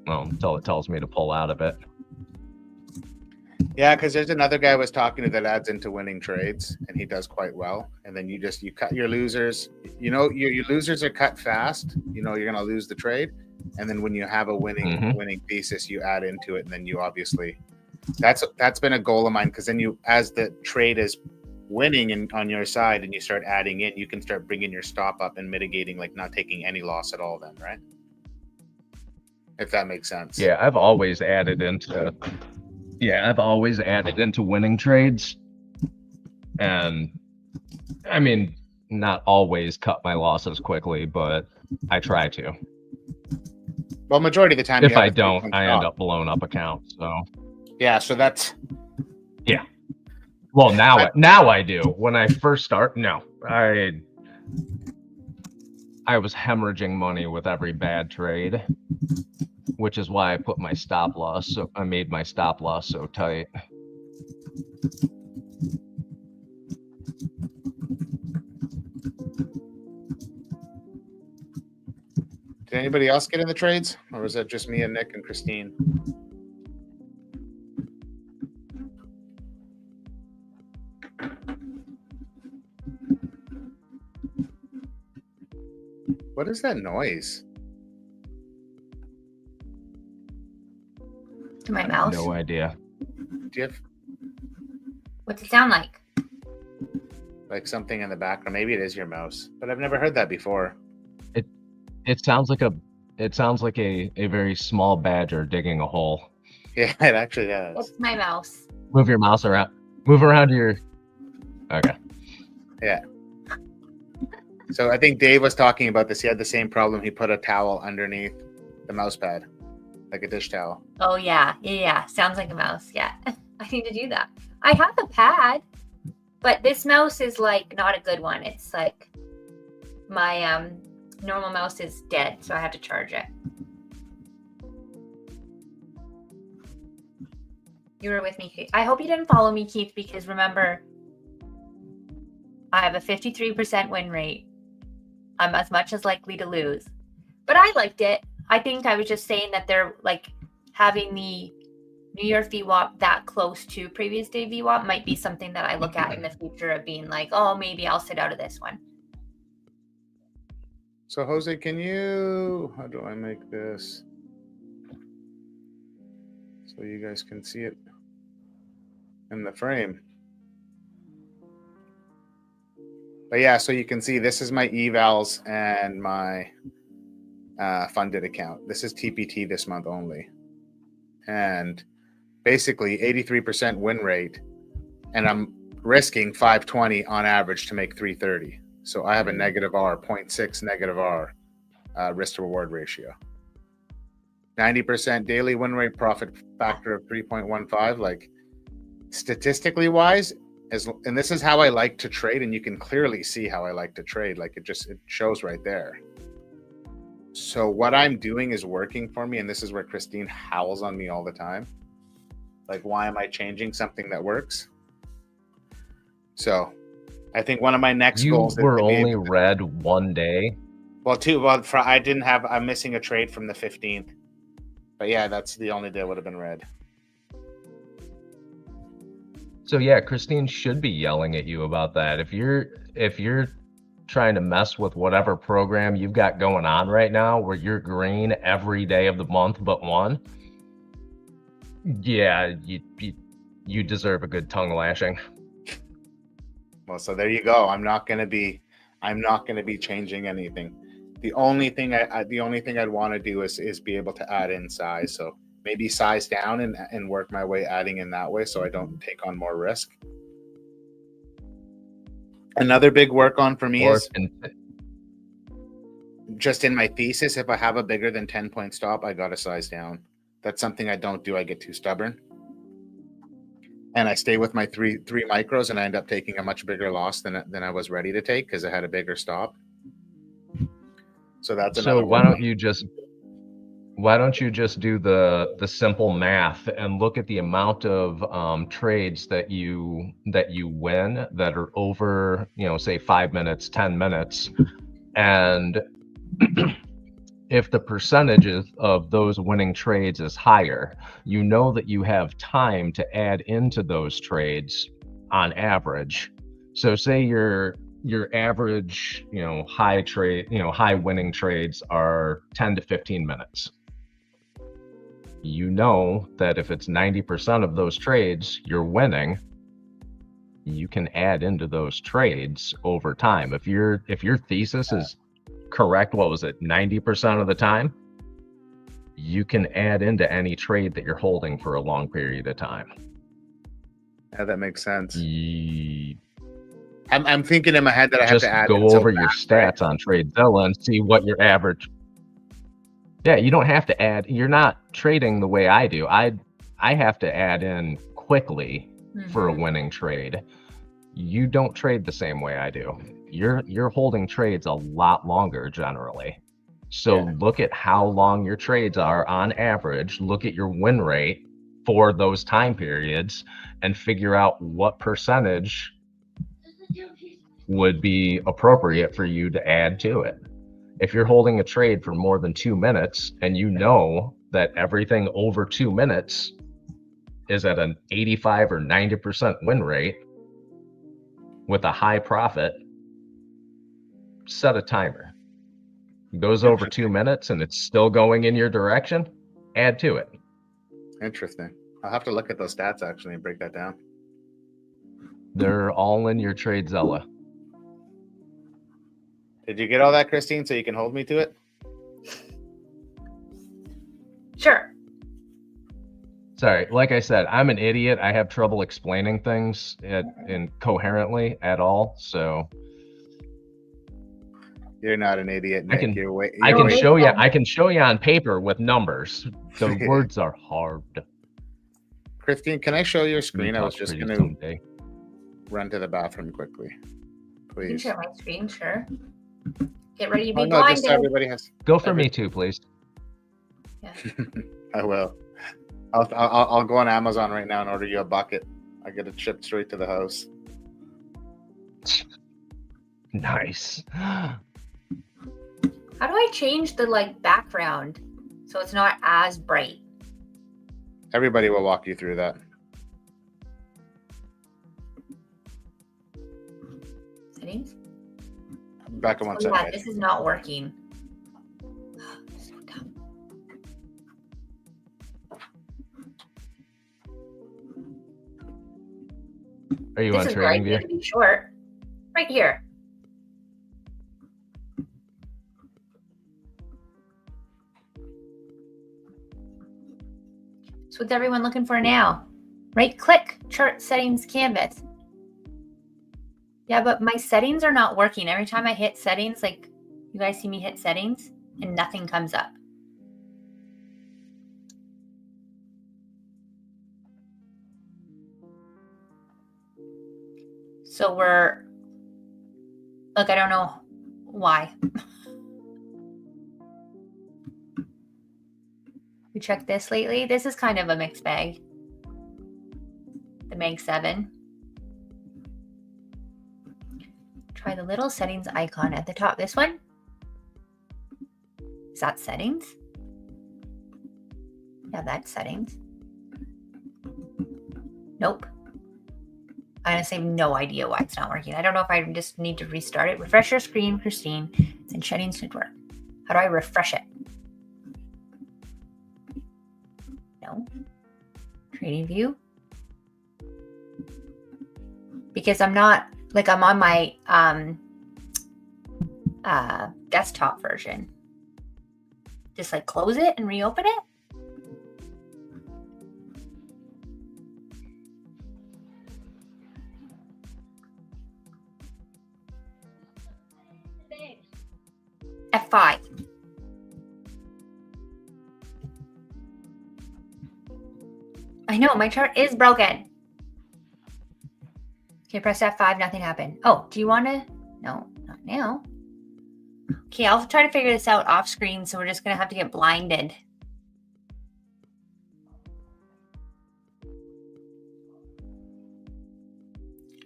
it tells me to pull out of it. Yeah, because there's another guy I was talking to that adds into winning trades, and he does quite well. And then you cut your losers. Your losers are cut fast. You're going to lose the trade, and then when you have a winning thesis, you add into it, and then you obviously that's been a goal of mine, because then as the trade is winning on your side and you start adding in, you can start bringing your stop up and mitigating, like not taking any loss at all then, right? If that makes sense. Yeah, I've always added into winning trades. And I mean, not always cut my losses quickly, but I try to. Well, majority of the time, if I don't, I end up blowing up accounts. So yeah, so that's well, now I do. When I first start, no, I was hemorrhaging money with every bad trade, which is why I put my stop loss. So I made my stop loss so tight. Did anybody else get in the trades, or was that just me and Nick and Christine? What is that noise? To my mouse. No idea. Do you have What's it sound like? like something in the background? Maybe it is your mouse, but I've never heard that before. It sounds like a very small badger digging a hole. Yeah, it actually does. It's my mouse. Move your mouse around. Move around your. Okay. Yeah. So I think Dave was talking about this. He had the same problem. He put a towel underneath the mouse pad, like a dish towel. Oh yeah. Sounds like a mouse. Yeah, I need to do that. I have a pad, but this mouse is like not a good one. It's like my normal mouse is dead, so I had to charge it. You were with me, Keith. I hope you didn't follow me, Keith, because remember, I have a 53% win rate. I'm as much as likely to lose. But I liked it. I think I was just saying that they're like having the New Year VWAP that close to previous day VWAP might be something that I look at in the future of being like, oh, maybe I'll sit out of this one. So Jose, how do I make this so you guys can see it in the frame? But yeah, so you can see this is my evals and my funded account. This is TPT this month only. And basically 83% win rate, and I'm risking 520 on average to make 330. So I have a negative R, 0.6 negative R risk to reward ratio. 90% daily win rate, profit factor of 3.15. Like statistically wise, and this is how I like to trade, and you can clearly see how I like to trade. Like it shows right there. So what I'm doing is working for me, and this is where Christine howls on me all the time. Like, why am I changing something that works? So I think one of my next goals. You were only red one day. Well, I'm missing a trade from the 15th. But yeah, that's the only day it would have been red. So yeah, Christine should be yelling at you about that. If you're trying to mess with whatever program you've got going on right now where you're green every day of the month but one, yeah, you deserve a good tongue lashing. Well, so there you go. I'm not going to be changing anything. The only thing I'd want to do is be able to add in size. So maybe size down and work my way adding in that way so I don't take on more risk. Another big work on for me is just in my thesis, if I have a bigger than 10-point stop, I got to size down. That's something I don't do. I get too stubborn. And I stay with my three micros, and I end up taking a much bigger loss than I was ready to take because I had a bigger stop. So that's another. So why don't you just do the simple math and look at the amount of trades that you win that are over, say 5 minutes, 10 minutes, and if the percentages of those winning trades is higher, you know that you have time to add into those trades on average. So say your average, high winning trades are 10 to 15 minutes. You know that if it's 90% of those trades you're winning, you can add into those trades over time. If your thesis is correct, what was it, 90% of the time, you can add into any trade that you're holding for a long period of time. Yeah, that makes sense. I'm thinking in my head that I have to add. Just go over your stats on TradeZella and see what your average. Yeah, you don't have to add. You're not trading the way I do. I have to add in quickly for a winning trade. You don't trade the same way I do. You're holding trades a lot longer generally. So look at how long your trades are on average. Look at your win rate for those time periods and figure out what percentage would be appropriate for you to add to it. If you're holding a trade for more than 2 minutes and you know that everything over 2 minutes is at an 85 or 90% win rate with a high profit, set a timer. It goes over 2 minutes and it's still going in your direction, add to it. Interesting. I'll have to look at those stats actually and break that down. They're all in your TradeZella. Did you get all that, Christine, so you can hold me to it? Sure. Sorry, like I said, I'm an idiot. I have trouble explaining things incoherently at all, so you're not an idiot, Nick. I can show you on paper with numbers. The words are hard. Christine, can I show your screen? I was just going to run to the bathroom quickly. Please. You can share my screen, sure. Get ready to be Oh no, just blinded. so everybody has. Go for me too, please. Yeah. I will. I'll go on Amazon right now and order you a bucket. I get it shipped straight to the house. Nice. How do I change the like background so it's not as bright? Everybody will walk you through that. Settings? Back in one Oh, second. yeah, this is not working. So dumb. Are you This on is where I TradingView? need to be short. Right here. So what's everyone looking for now? Right click, chart settings canvas. Yeah, but my settings are not working. Every time I hit settings, like you guys see me hit settings and nothing comes up. So we're, look, I don't know why. We checked this lately. This is kind of a mixed bag. The Mag 7. Try the little settings icon at the top. This one? Is that settings? Yeah, that's settings. Nope. I honestly have no idea why it's not working. I don't know if I just need to restart it. Refresh your screen, Christine. Then settings should work. How do I refresh it? No. TradingView. Because I'm not, like I'm on my desktop version. Just like close it and reopen it. F5. I know, my chart is broken. Okay, press F5, nothing happened. Oh, do you want to? No, not now. Okay, I'll try to figure this out off screen, so we're just going to have to get blinded.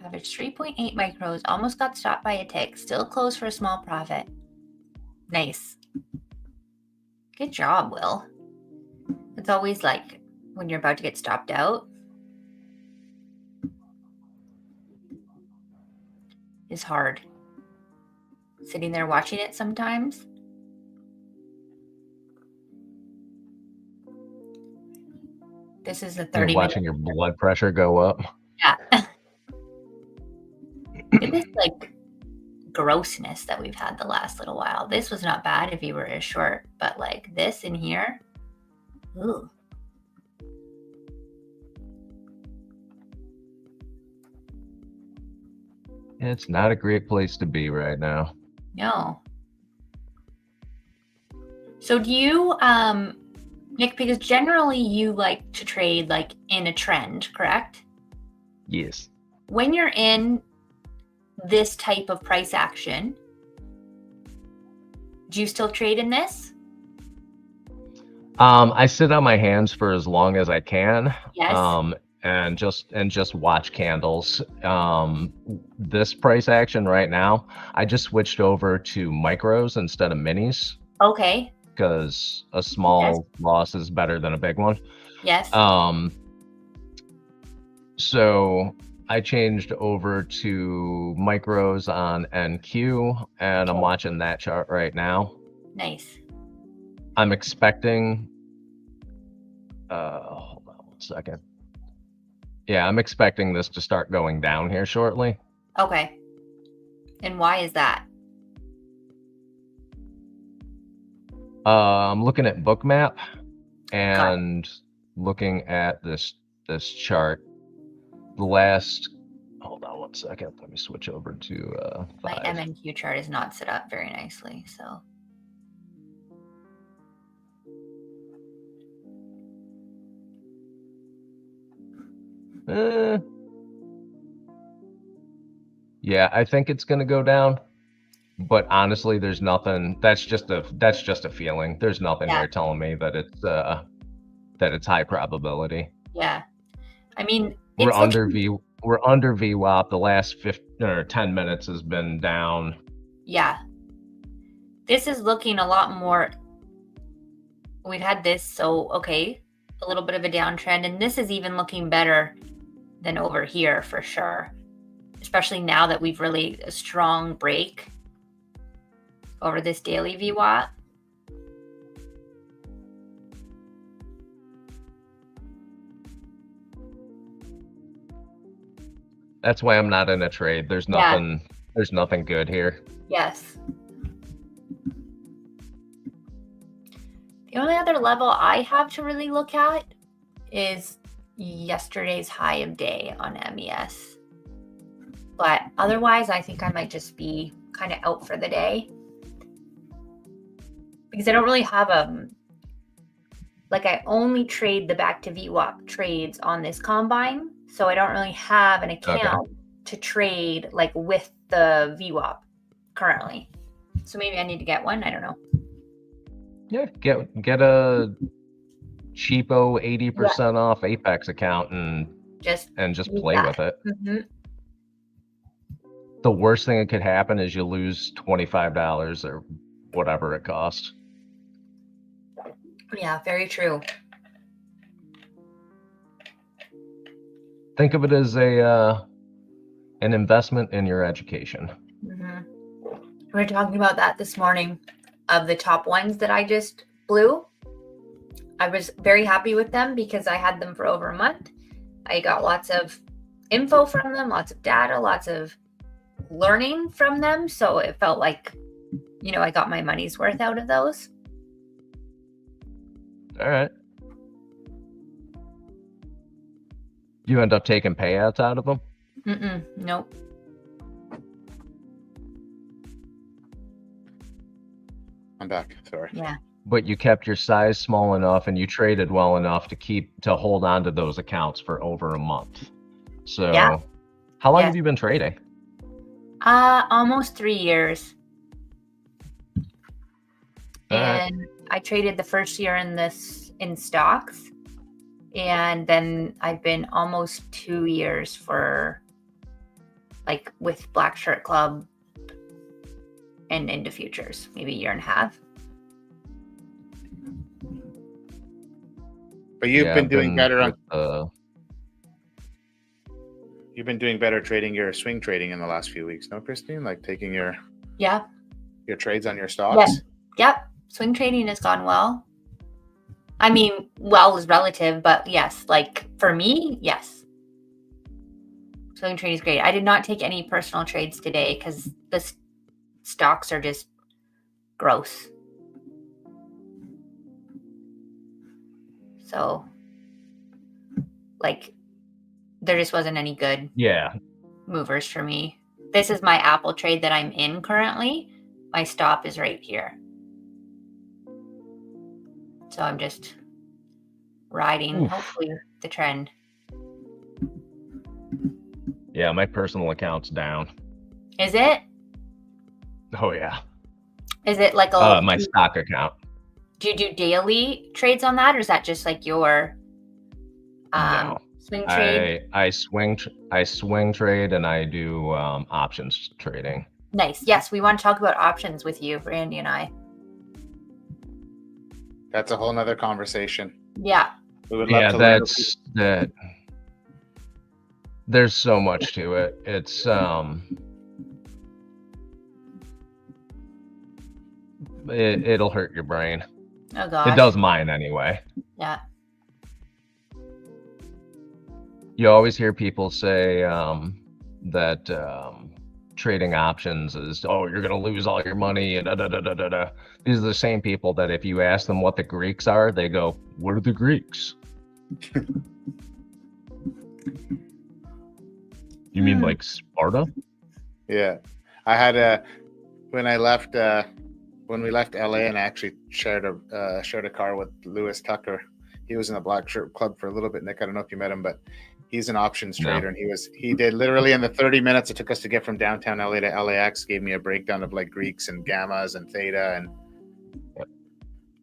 Average 3.8 micros, almost got stopped by a tick, still closed for a small profit. Nice. Good job, Will. It's always like when you're about to get stopped out. It's hard. Sitting there watching it sometimes. This is a 30 watching your blood pressure go up. Yeah. It is like grossness that we've had the last little while. This was not bad if you were as short, but like this in here. Ooh. It's not a great place to be right now. No. So do you, Nick, because generally you like to trade like in a trend, correct? Yes. When you're in this type of price action, do you still trade in this? I sit on my hands for as long as I can. Yes. And just watch candles. This price action right now, I just switched over to micros instead of minis. Okay. Because a small loss is better than a big one. Yes. So I changed over to micros on NQ, and I'm watching that chart right now. Nice. I'm expecting, hold on one second. Yeah, I'm expecting this to start going down here shortly. Okay. And why is that? I'm looking at Bookmap and looking at this chart. The last, hold on one second. Let me switch over to my 5. MNQ chart is not set up very nicely, so. Yeah, I think it's going to go down, But honestly, there's nothing. That's just a feeling. There's nothing here telling me that it's high probability. Yeah. I mean, We're under VWAP. The last 15 or 10 minutes has been down. Yeah. This is looking a lot more. We've had this, so okay, a little bit of a downtrend, and this is even looking better than over here for sure. Especially now that we've really a strong break over this daily VWAP. That's why I'm not in a trade. There's nothing. There's nothing good here. Yes. The only other level I have to really look at is yesterday's high of day on MES. But otherwise, I think I might just be kind of out for the day. Because I don't really have I only trade the back to VWAP trades on this combine. So I don't really have an account to trade like with the VWAP currently. So maybe I need to get one. I don't know. Yeah, get a cheapo 80% off Apex account and just play with it. Mm-hmm. The worst thing that could happen is you lose $25 or whatever it costs. Yeah, very true. Think of it as an investment in your education. Mm-hmm. We were talking about that this morning. Of the top ones that I just blew, I was very happy with them because I had them for over a month. I got lots of info from them, lots of data, lots of learning from them. So it felt like, I got my money's worth out of those. All right. You end up taking payouts out of them? Nope. I'm back. Sorry. Yeah. But you kept your size small enough and you traded well enough to hold on to those accounts for over a month. So how long have you been trading? Almost 3 years. And I traded the first year in stocks. And then I've been almost 2 years with Black Shirt Club and into futures, maybe a year and a half. But you've been doing better you've been doing better trading your swing trading in the last few weeks, no, Christine? Like taking your trades on your stocks? Yep. Swing trading has gone well. I mean, well is relative, but yes, like for me, yes. Swing trading is great. I did not take any personal trades today because the stocks are just gross. So, there just wasn't any good movers for me. This is my Apple trade that I'm in currently. My stop is right here. So I'm just riding, hopefully, the trend. Yeah, my personal account's down. Is it? Oh, yeah. Is it like my stock account? Do you do daily trades on that, or is that just like your no. Swing trade? I swing trade and I do options trading. Nice. Yes, we want to talk about options with you, Randy and I. That's a whole nother conversation. Yeah. We would love to that. There's so much to it. It's it'll hurt your brain. Oh gosh. It does mine anyway. Yeah. You always hear people say that trading options is, you're going to lose all your money and da-da-da-da-da. These are the same people that if you ask them what the Greeks are, they go, what are the Greeks? You mean like Sparta? Yeah. I had when we left LA, and I actually shared a car with Lewis Tucker. He was in the Black Shirt Club for a little bit, Nick. I don't know if you met him, but He's an options No. trader, and he did literally in the 30 minutes it took us to get from downtown LA to LAX, gave me a breakdown of like Greeks and gammas and theta and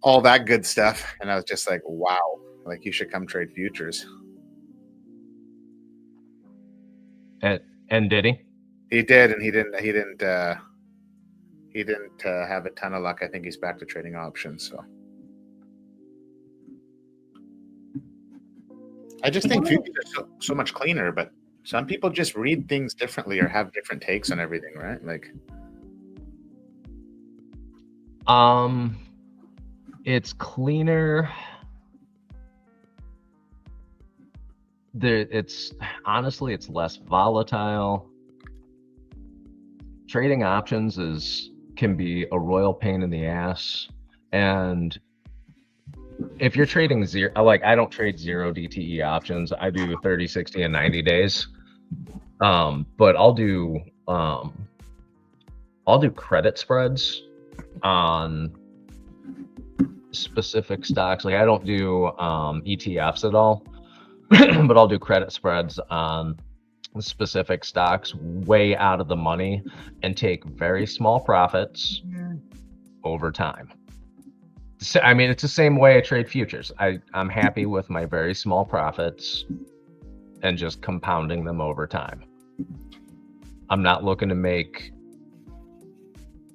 all that good stuff. And I was just like, wow, like you should come trade futures. And did he? He did, and he didn't have a ton of luck. I think he's back to trading options. So I just think futures are so much cleaner, but some people just read things differently or have different takes on everything, right? Like, it's cleaner. It's honestly, it's less volatile. Trading options can be a royal pain in the ass, and if you're trading zero, like I don't trade 0 DTE options. I do 30, 60, and 90 days. But I'll do credit spreads on specific stocks. Like I don't do ETFs at all, but I'll do credit spreads on specific stocks way out of the money and take very small profits over time. So, I mean, it's the same way I trade futures. I'm happy with my very small profits and just compounding them over time. I'm not looking to make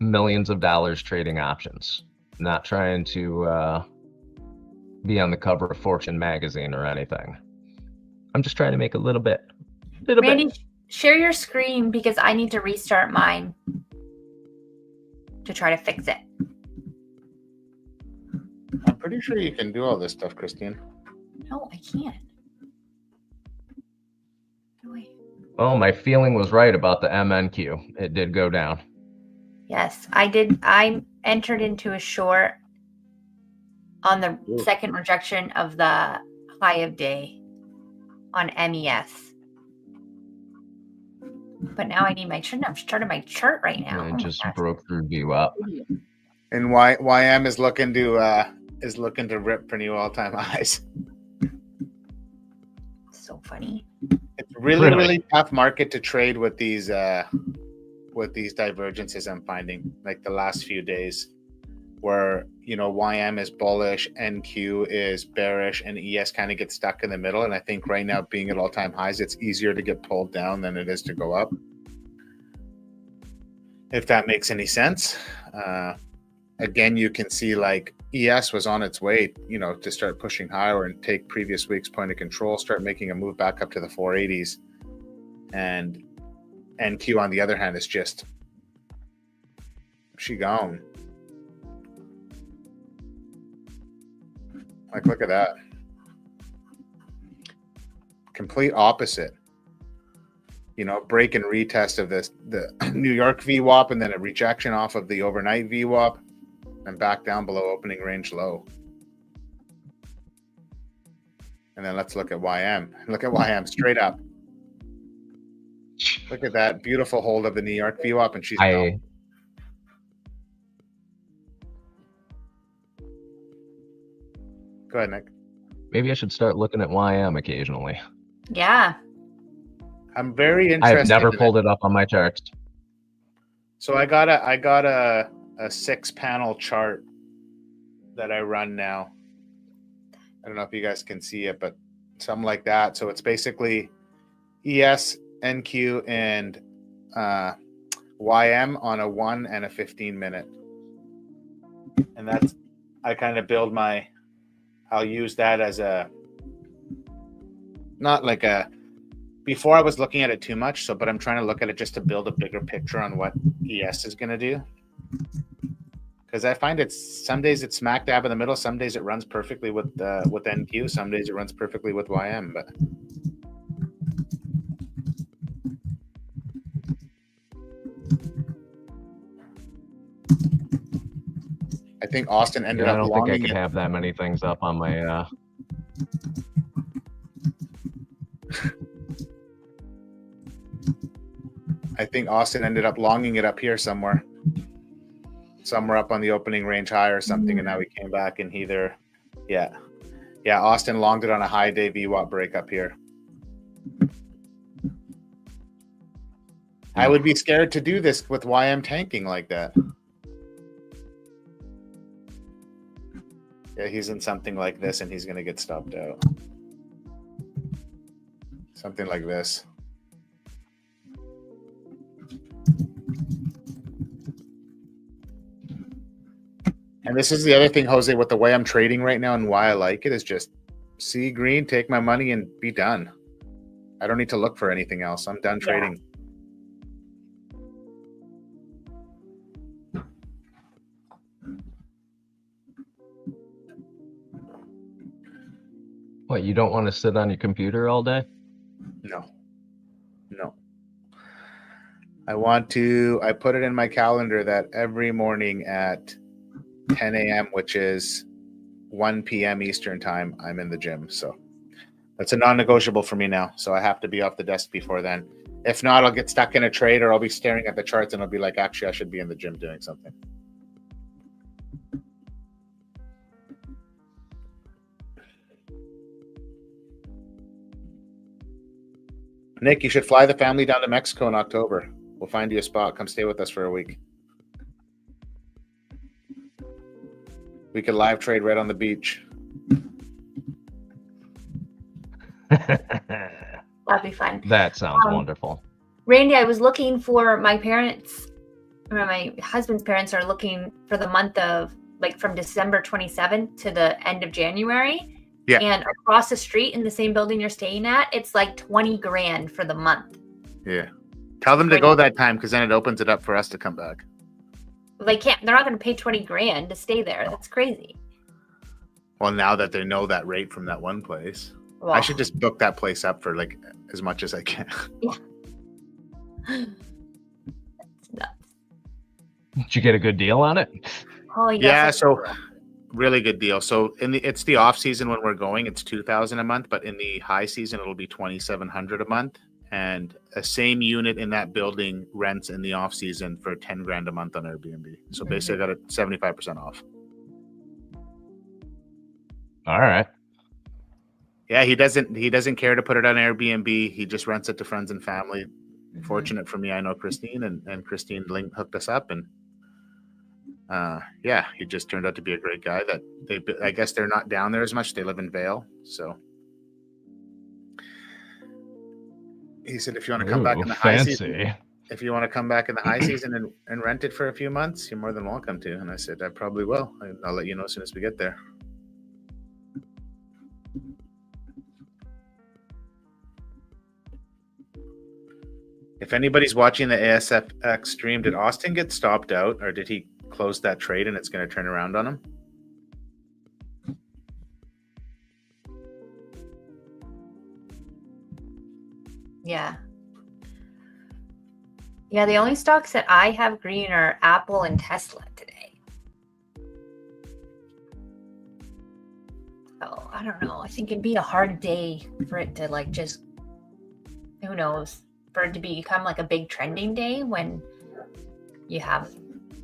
millions of dollars trading options. Not trying to be on the cover of Fortune magazine or anything. I'm just trying to make a little bit. Randy, share your screen because I need to restart mine to try to fix it. I'm pretty sure you can do all this stuff, Christine. No, I can't. No way. Oh, my feeling was right about the MNQ. It did go down. Yes, I did. I entered into a short on the second rejection of the high of day on MES. But now I need my chart. I'm starting my chart right now. I just broke through Vwap. And YM is looking to rip for new all-time highs. So funny. It's really tough market to trade with these divergences. I'm finding like the last few days, where YM is bullish, NQ is bearish, and ES kind of gets stuck in the middle. And I think right now, being at all-time highs, it's easier to get pulled down than it is to go up. If that makes any sense. Again, you can see like ES was on its way, to start pushing higher and take previous week's point of control, start making a move back up to the 480s. And NQ, on the other hand, is just, she gone. Like, look at that. Complete opposite. Break and retest of the New York VWAP, and then a rejection off of the overnight VWAP, and back down below opening range low. And then let's look at YM. Look at YM straight up. Look at that beautiful hold of the New York VWAP, and she's gone. Go ahead, Nick. Maybe I should start looking at YM occasionally. Yeah. I'm very interested. I've never pulled it up on my charts. So I got a 6-panel chart that I run now. I don't know if you guys can see it, but something like that. So it's basically ES, NQ, and YM on a 1 and a 15 minute. And that's, I kind of build I'll use that as not like before I was looking at it too much. But I'm trying to look at it just to build a bigger picture on what ES is going to do. Because I find some days it's smack dab in the middle. Some days it runs perfectly with NQ. Some days it runs perfectly with YM. But I think Austin ended up. I don't think I can have that many things up on my. I think Austin ended up longing it up here somewhere up on the opening range high or something, and now he came back and Austin longed it on a high day VWAP break up here. I would be scared to do this with why I'm tanking like that. Yeah, he's in something like this and he's going to get stopped out. Something like this. And this is the other thing, Jose, with the way I'm trading right now and why I like it is just see green, take my money and be done. I don't need to look for anything else. I'm done trading. What, you don't want to sit on your computer all day? No. I put it in my calendar that every morning at 10 a.m., which is 1 p.m. Eastern time, I'm in the gym. So that's a non-negotiable for me now. So I have to be off the desk before then. If not, I'll get stuck in a trade or I'll be staring at the charts and I'll be like, actually, I should be in the gym doing something. Nick, you should fly the family down to Mexico in October. We'll find you a spot. Come stay with us for a week. We could live trade right on the beach. That'd be fun. That sounds wonderful. Randy, I was looking for my parents, or my husband's parents are looking for the month of, like, from December 27th to the end of January. Yeah. And across the street in the same building you're staying at, it's like 20 grand for the month. Yeah. Tell them to go that time because then it opens it up for us to come back. They can't. They're not going to pay 20 grand to stay there. That's crazy. Well, now that they know that rate from that one place, Wow. I should just book that place up for like as much as I can. Yeah. That's nuts. Did you get a good deal on it? Oh, Yeah, so really good deal. So it's the off season when we're going, it's $2,000 a month, but in the high season it'll be $2,700 a month. And a same unit in that building rents in the off season for 10 grand a month on Airbnb. So basically I got it 75% off. All right. Yeah, he doesn't care to put it on Airbnb. He just rents it to friends and family. Fortunate for me, I know Christine and Christine hooked us up, and yeah, he just turned out to be a great guy. I guess they're not down there as much. They live in Vail, so he said if you want to come back in the high season, if you want to come back in the high season and rent it for a few months, you're more than welcome to. And I said I probably will. I'll let you know as soon as we get there. If anybody's watching the ASFX stream, did Austin get stopped out or did he close that trade and it's going to turn around on him? Yeah. Yeah, the only stocks that I have green are Apple and Tesla today. Oh, I don't know. I think it'd be a hard day for it to like just, who knows, for it to become like a big trending day when you have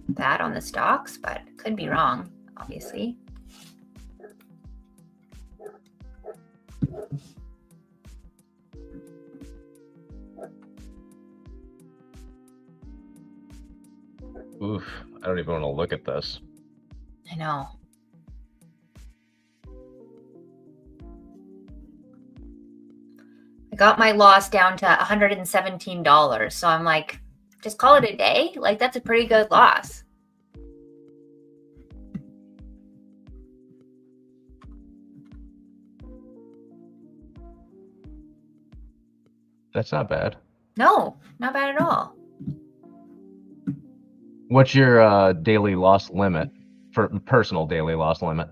that on the stocks, but could be wrong, obviously. Oof, I don't even want to look at this. I know. I got my loss down to $117. So I'm like, just call it a day. Like, that's a pretty good loss. That's not bad. No, not bad at all. What's your daily loss limit for personal daily loss limit?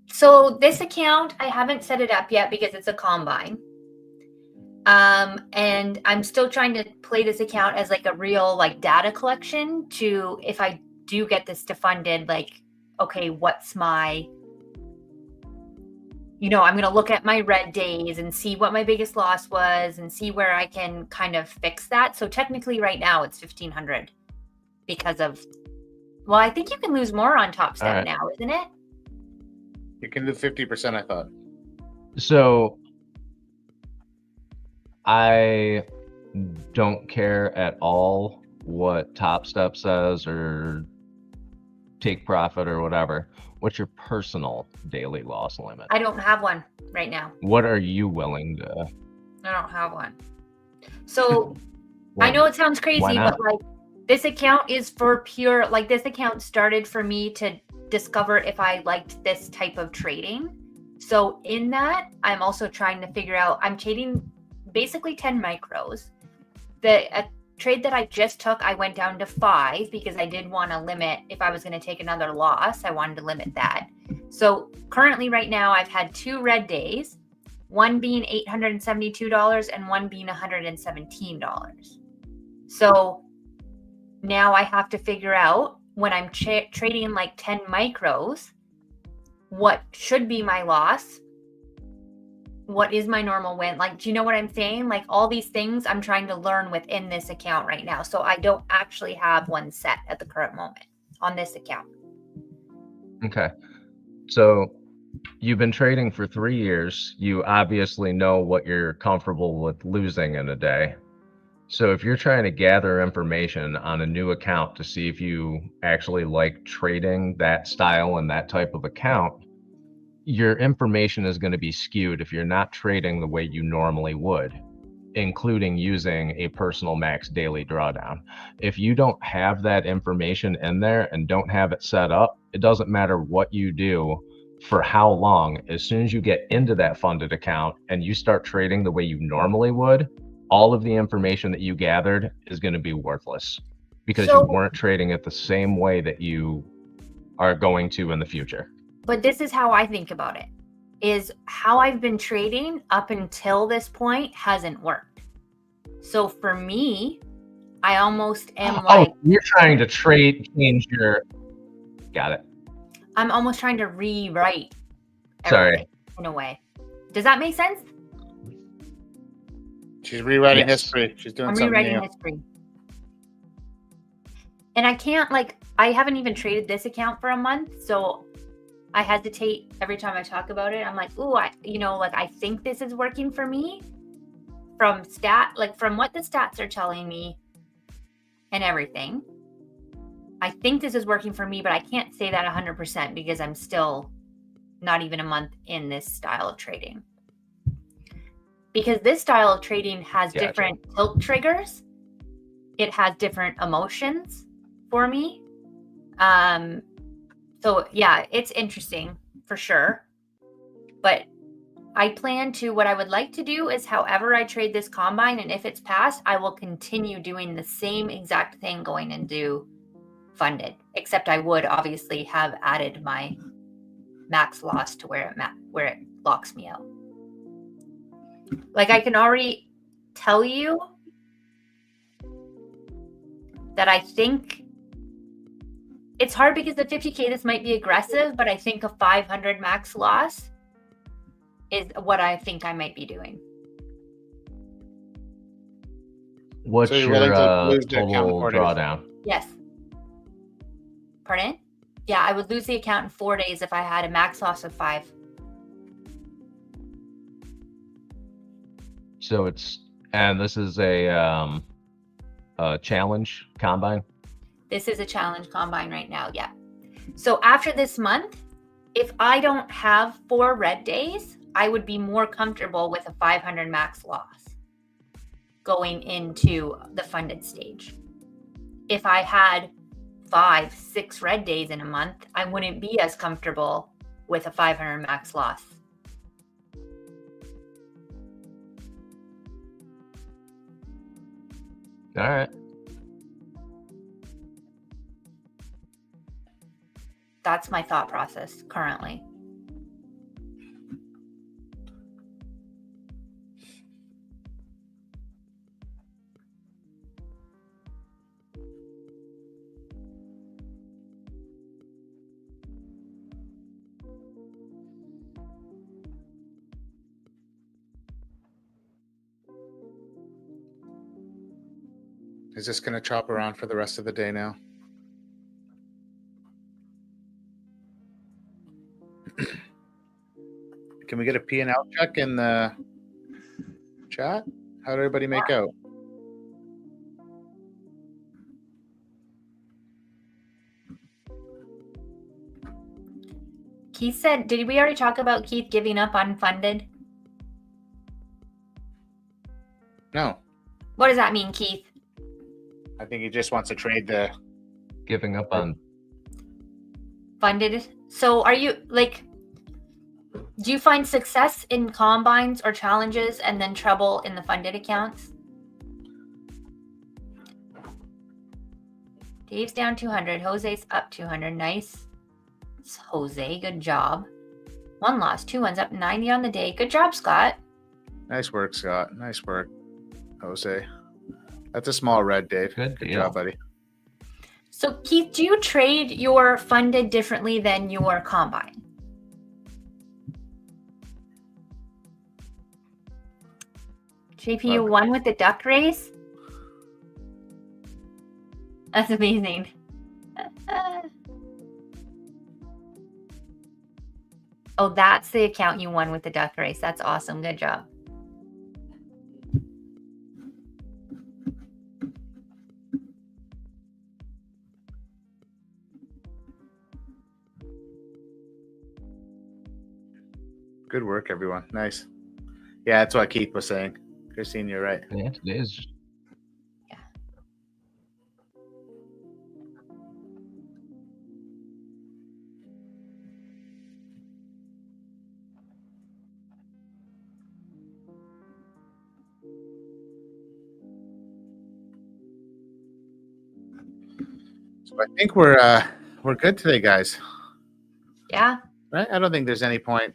So this account, I haven't set it up yet because it's a combine. And I'm still trying to play this account as like a real like data collection to, if I do get this defunded, like, okay, what's my, I'm going to look at my red days and see what my biggest loss was and see where I can kind of fix that. So technically right now it's 1,500 because of, well, I think you can lose more on Top Step now, isn't it? You can do 50%, I thought. So I don't care at all what Top Step says or Take Profit or whatever. What's your personal daily loss limit? I don't have one right now. What are you willing to? I don't have one. So I know it sounds crazy, not? but like this account is for pure, like this account started for me to discover if I liked this type of trading. So in that, I'm also trying to figure out, I'm trading basically 10 micros. A trade that I just took, I went down to 5 because I did want to limit, if I was going to take another loss, I wanted to limit that. So currently right now, I've had 2 red days, one being $872 and one being $117. So now I have to figure out when I'm trading like 10 micros, what should be my loss? What is my normal win? Like, do you know what I'm saying? Like all these things I'm trying to learn within this account right now. So I don't actually have one set at the current moment on this account. Okay. So you've been trading for 3 years. You obviously know what you're comfortable with losing in a day. So if you're trying to gather information on a new account to see if you actually like trading that style and that type of account, your information is going to be skewed if you're not trading the way you normally would, including using a personal max daily drawdown. If you don't have that information in there and don't have it set up, it doesn't matter what you do for how long. As soon as you get into that funded account and you start trading the way you normally would, all of the information that you gathered is going to be worthless because you weren't trading it the same way that you are going to in the future. But this is how I think about it, is how I've been trading up until this point hasn't worked. So for me, I almost am like... you're trying to change your... Got it. I'm almost trying to rewrite everything in a way. Does that make sense? She's rewriting history. She's doing something rewriting new. history. And I can't, like, I haven't even traded this account for a month, so I hesitate every time I talk about it. I'm like, ooh, I think this is working for me from what the stats are telling me and everything. I think this is working for me, but I can't say that 100% because I'm still not even a month in this style of trading. Because this style of trading has different tilt triggers. It has different emotions for me. So yeah, it's interesting for sure. But what I would like to do is however I trade this combine, and if it's passed, I will continue doing the same exact thing going into funded, except I would obviously have added my max loss to where it locks me out. Like I can already tell you that I think it's hard because the 50K, this might be aggressive, but I think a 500 max loss is what I think I might be doing. What's your total drawdown? Yes. Pardon? Yeah, I would lose the account in 4 days if I had a max loss of 5. So this is a challenge combine? This is a challenge combine right now, yeah. So after this month, if I don't have 4 red days, I would be more comfortable with a 500 max loss going into the funded stage. If I had 5, 6 red days in a month, I wouldn't be as comfortable with a 500 max loss. All right. That's my thought process currently. Is this going to chop around for the rest of the day now? Can we get a P&L check in the chat? How did everybody make out? Keith said, did we already talk about Keith giving up on funded? No. What does that mean, Keith? I think he just wants to trade the... Giving up on Funded? So are you, like, do you find success in combines or challenges and then trouble in the funded accounts? Dave's down 200. Jose's up 200. Nice. It's Jose, good job. 1 loss, 2 wins, up 90 on the day. Good job, Scott. Nice work, Scott. Nice work, Jose. That's a small red, Dave. Good Good deal. job, buddy. So, Keith, do you trade your funded differently than your combine? JP, you won with the duck race? That's amazing. Oh, that's the account you won with the duck race. That's awesome. Good job. Good work, everyone. Nice. Yeah, that's what Keith was saying. Christine, you're right. Yeah, today's So I think we're good today, guys. Yeah. Right? I don't think there's any point.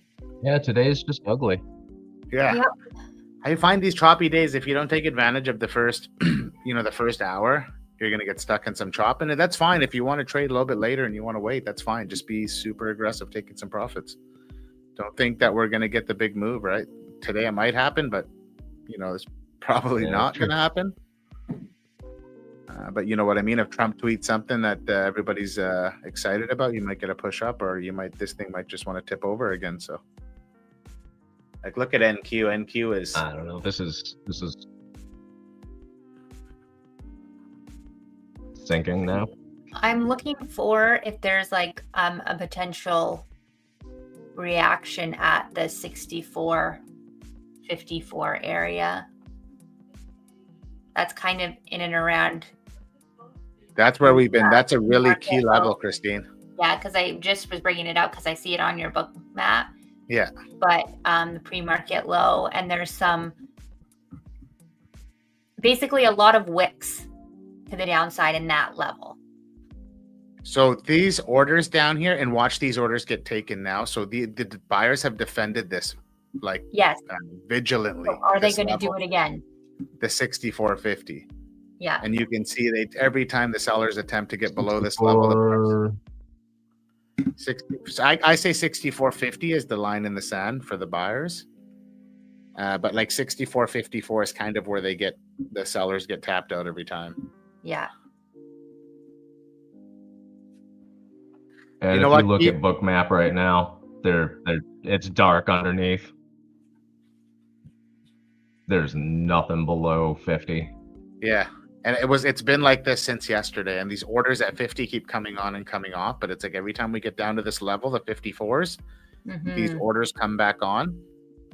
today's just ugly. Yeah. Yep. I find these choppy days, if you don't take advantage of the first, the first hour, you're going to get stuck in some chopping. And that's fine. If you want to trade a little bit later and you want to wait, that's fine. Just be super aggressive, taking some profits. Don't think that we're going to get the big move, right? Today it might happen, but, it's probably not going to happen. But you know what I mean? If Trump tweets something that everybody's excited about, you might get a push up, or this thing might just want to tip over again. So, like, look at NQ. NQ is... I don't know. This is sinking now. I'm looking for if there's like a potential reaction at the 64.54 area. That's kind of in and around. That's where we've been. That's a really Market key level, Christine. Yeah, because I just was bringing it up because I see it on your book map. Yeah. But the pre-market low, and there's basically a lot of wicks to the downside in that level. So these orders down here, and watch these orders get taken now. So the buyers have defended this Yes. Vigilantly. So are they this going to level, do it again? The 64.50. Yeah. And you can see every time the sellers attempt to get below this level, 60. So I say 64.50 is the line in the sand for the buyers. But like 64.54 is kind of where the sellers get tapped out every time. Yeah. And You know if what? you look at Bookmap right now, it's dark underneath. There's nothing below 50. Yeah. And it's been like this since yesterday. And these orders at 50 keep coming on and coming off. But it's like every time we get down to this level, the 54s, these orders come back on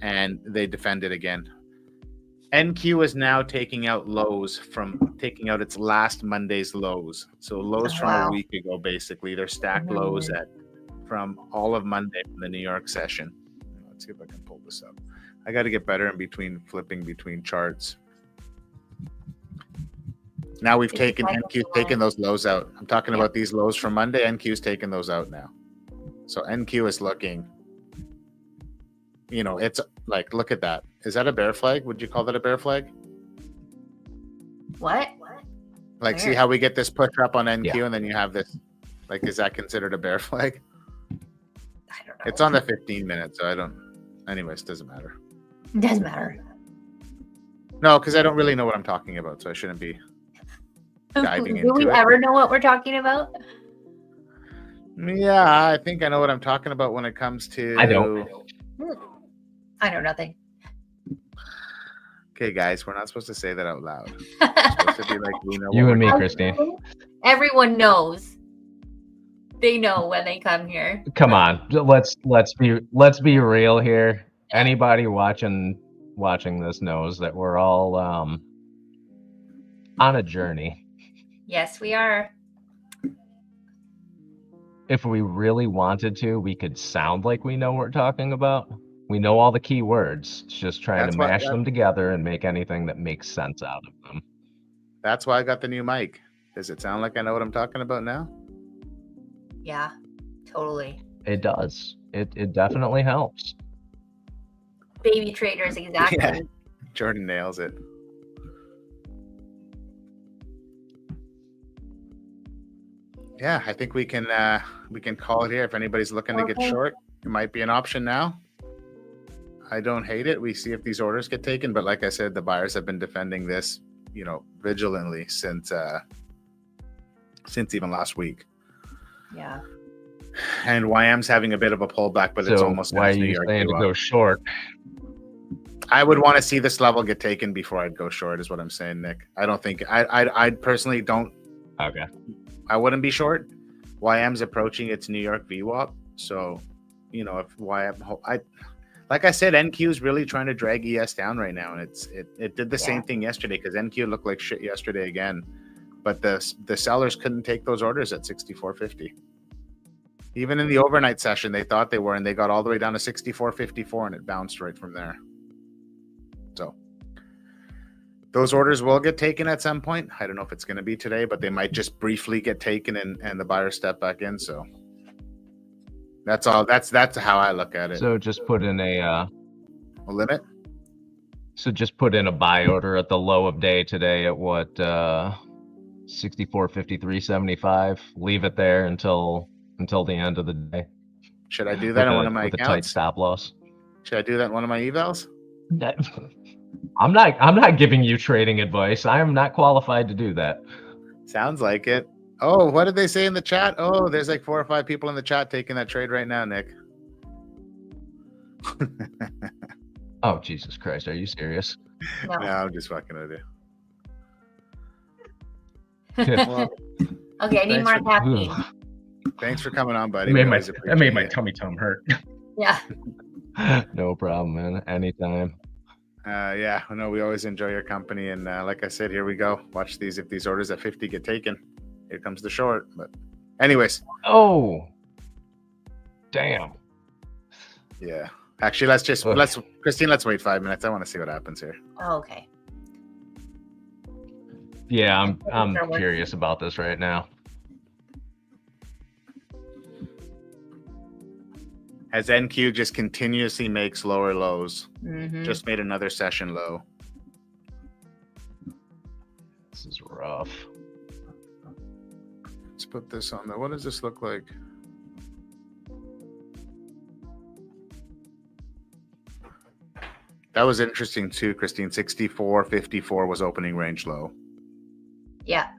and they defend it again. NQ is now taking out its last Monday's lows. So lows from a week ago, basically. They're stacked lows from all of Monday from the New York session. Let's see if I can pull this up. I got to get better in flipping between charts. Now NQ's taken those lows out. I'm talking about these lows from Monday. NQ's taken those out now. So NQ is looking, it's like, look at that. Is that a bear flag? Would you call that a bear flag? What? Like, see how we get this push up on NQ and then you have this, like, is that considered a bear flag? I don't know. It's on the 15 minutes, so anyways, doesn't matter. It doesn't matter. No, because I don't really know what I'm talking about, so I shouldn't be diving into it. Do we ever know what we're talking about? Yeah, I think I know what I'm talking about when it comes to... I don't. I know nothing. Okay, guys, we're not supposed to say that out loud. It's supposed to be like we know. You what and me, we're- Christine. Everyone knows. They know when they come here. Come on, let's be real here. Anybody watching this knows that we're all on a journey. Yes, we are. If we really wanted to, we could sound like we know what we're talking about. We know all the key words. It's just trying That's to why- mash them together and make anything that makes sense out of them. That's why I got the new mic. Does it sound like I know what I'm talking about now? Yeah, totally. It does. It definitely helps. Baby traders, exactly. Yeah. Jordan nails it. Yeah, I think we can call it here. If anybody's looking to get Okay. short, it might be an option now. I don't hate it. We see if these orders get taken, but like I said, the buyers have been defending this, vigilantly since even last week. Yeah. And YM's having a bit of a pullback, but it's So almost why are as New you York saying to do go up. short? I would want to see this level get taken before I'd go short, is what I'm saying, Nick. I don't think I personally don't. Okay. I wouldn't be short. YM's approaching its New York VWAP, so if YM, like I said, NQ is really trying to drag ES down right now, and it did the same thing yesterday because NQ looked like shit yesterday again, but the sellers couldn't take those orders at 64.50. Even in the overnight session, they thought they were, and they got all the way down to 64.54, and it bounced right from there. So those orders will get taken at some point. I don't know if it's going to be today, but they might just briefly get taken and the buyers step back in. So that's all. That's how I look at it. So just put in a limit. So just put in a buy order at the low of day today at what 64.53.75. Leave it there until the end of the day. Should I do that in one of my with accounts? a tight stop loss? Should I do that in one of my evals? I'm not giving you trading advice. I am not qualified to do that. Sounds like it. Oh, what did they say in the chat? Oh, there's like 4 or 5 people in the chat taking that trade right now, Nick. Oh, Jesus Christ. Are you serious? No. No, I'm just fucking with you. Okay, I need Thanks more for- caffeine. Thanks for coming on, buddy. That made We my always that made my appreciate it. tummy tum hurt. Yeah. No problem, man. Anytime. Yeah, no, we always enjoy your company, and like I said, here we go. Watch these. If these orders at 50 get taken, here comes the short. But anyways, Oh, damn. yeah. Actually, let's Christine, let's wait 5 minutes. I want to see what happens here. Oh, okay. Yeah, I'm Sure, what- curious about this right now. As NQ just continuously makes lower lows, Mm-hmm. just made another session low. This is rough. Let's put this on there. What does this look like? That was interesting too, Christine. 64.54 was opening range low. Yeah.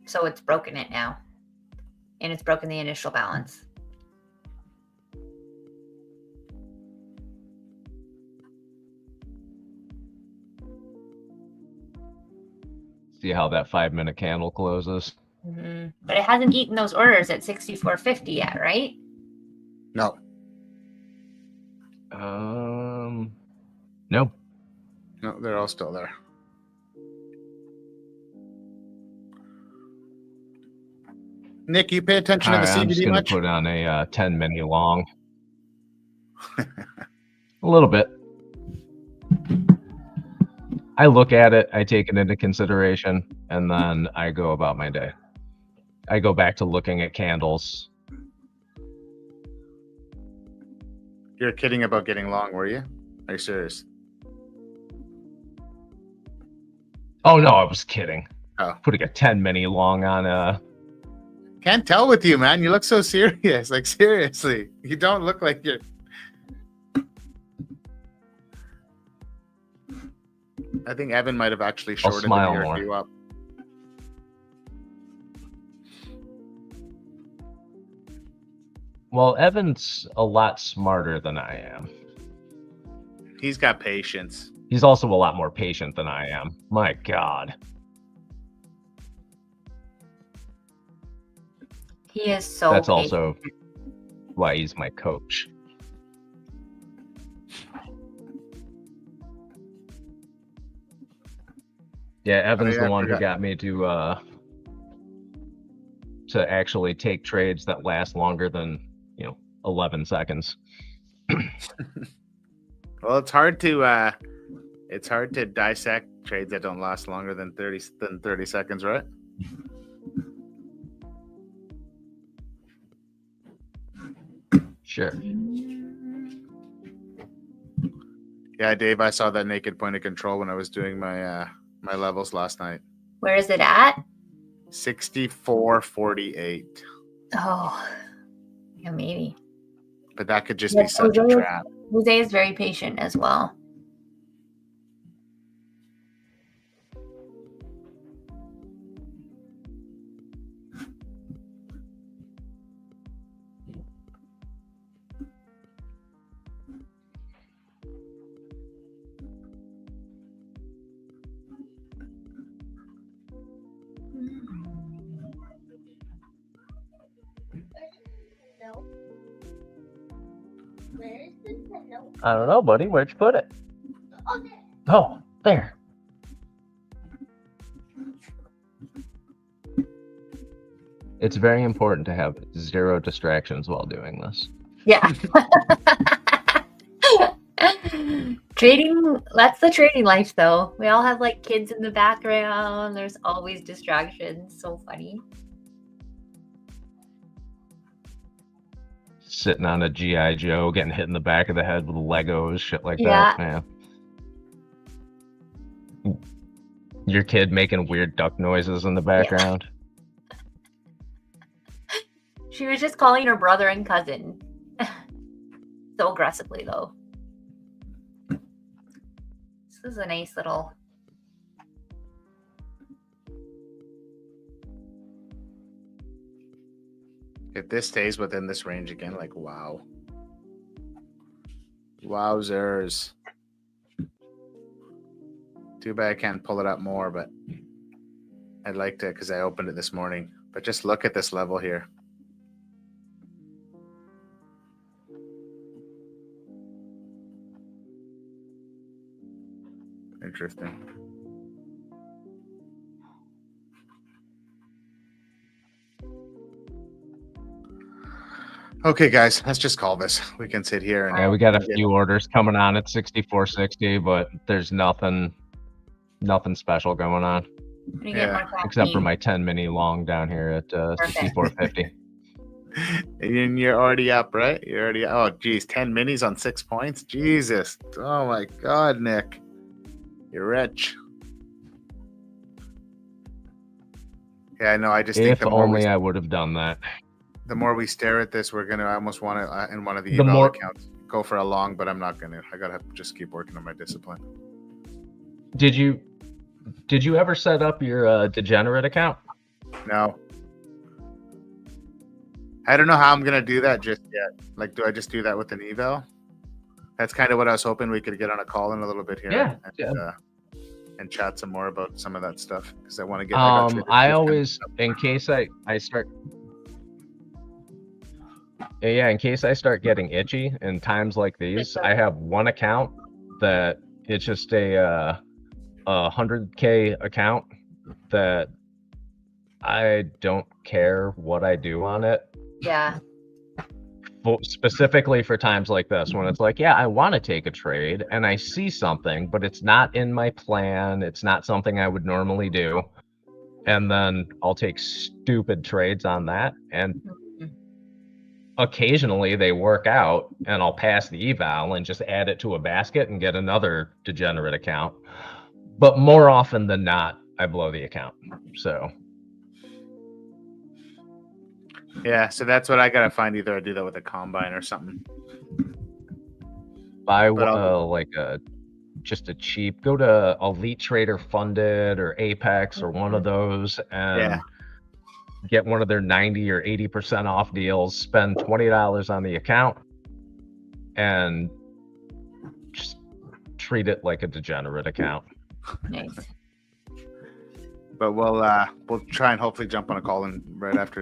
So it's broken it now. And it's broken the initial balance. See how that 5-minute candle closes. Mm-hmm. But it hasn't eaten those orders at 64.50 yet, right? No. No. No, they're all still there. Nick, you pay attention to the I'm just CBD gonna much? put on a 10 mini long. A little bit. I look at it, I take it into consideration, and then I go about my day. I go back to looking at candles. You're kidding about getting long, were you? Are you serious? Oh no, I was kidding. Oh. Putting a 10 mini long on a Can't tell with you, man. You look so serious. Like, seriously. You don't look like you're... I think Evan might have actually I'll shorted the smile New York more. view up. Well, Evan's a lot smarter than I am. He's got patience. He's also a lot more patient than I am. My God. He is so That's patient. also why he's my coach. Yeah, Evan's the one who got me to actually take trades that last longer than 11 seconds. Well, it's hard to dissect trades that don't last longer than 30 seconds, right? Sure. Yeah, Dave, I saw that naked point of control when I was doing my my levels last night. Where is it at? 64.48. Oh, yeah, maybe. But that could just be such a trap. Jose is very patient as well. I don't know, buddy. Where'd you put it? Oh, there. It's very important to have 0 distractions while doing this. Yeah. Trading, that's the trading life though. We all have like kids in the background. There's always distractions. So funny. Sitting on a G.I. Joe, getting hit in the back of the head with Legos, shit like Yeah. that. Man. Your kid making weird duck noises in the background. Yeah. She was just calling her brother and cousin. So aggressively though. This is a nice little... If this stays within this range again, like, wow. Wowzers. Too bad I can't pull it up more, but I'd like to because I opened it this morning. But just look at this level here. Interesting. Okay, guys, let's just call this. We can sit here and yeah, we got a few orders coming on at 64.60, but there's nothing special going on. Yeah. Except for my 10 mini long down here at 64.50. And you're already up, right? You're already, oh geez, 10 minis on 6 points. Jesus. Oh my God, Nick. You're rich. Yeah, I know. I just think If only I would have done that. The more we stare at this, we're gonna. I almost want to in one of the eval accounts go for a long, but I'm not gonna. I gotta just keep working on my discipline. Did you ever set up your degenerate account? No. I don't know how I'm gonna do that just yet. Like, do I just do that with an eval? That's kind of what I was hoping we could get on a call in a little bit here. And chat some more about some of that stuff because I want to get. I always, in case I start. Yeah, in case I start getting itchy in times like these, I have one account that it's just a 100K account that I don't care what I do on it. Yeah. Specifically for times like this when it's like, yeah, I want to take a trade and I see something, but it's not in my plan. It's not something I would normally do. And then I'll take stupid trades on that. And occasionally they work out and I'll pass the eval and just add it to a basket and get another degenerate account. But more often than not, I blow the account. So yeah, so that's what I gotta find. Either I do that with a combine or something. Buy just a cheap, go to Elite Trader Funded or Apex or one of those and get one of their 90 or 80% off deals, spend $20 on the account and just treat it like a degenerate account. Nice. But we'll try and hopefully jump on a call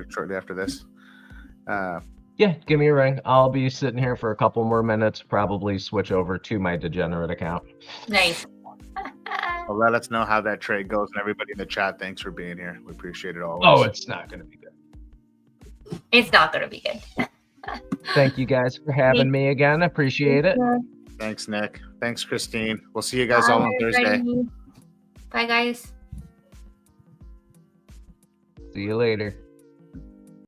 shortly after this. Yeah, give me a ring. I'll be sitting here for a couple more minutes, probably switch over to my degenerate account. Nice. Well, let us know how that trade goes, and everybody in the chat, thanks for being here. We appreciate it always. Oh, it's not going to be good. It's not going to be good. Thank you guys for having me again. Appreciate it. Thanks, Nick. Thanks, Christine. We'll see you guys all on Thursday. Bye, guys. See you later.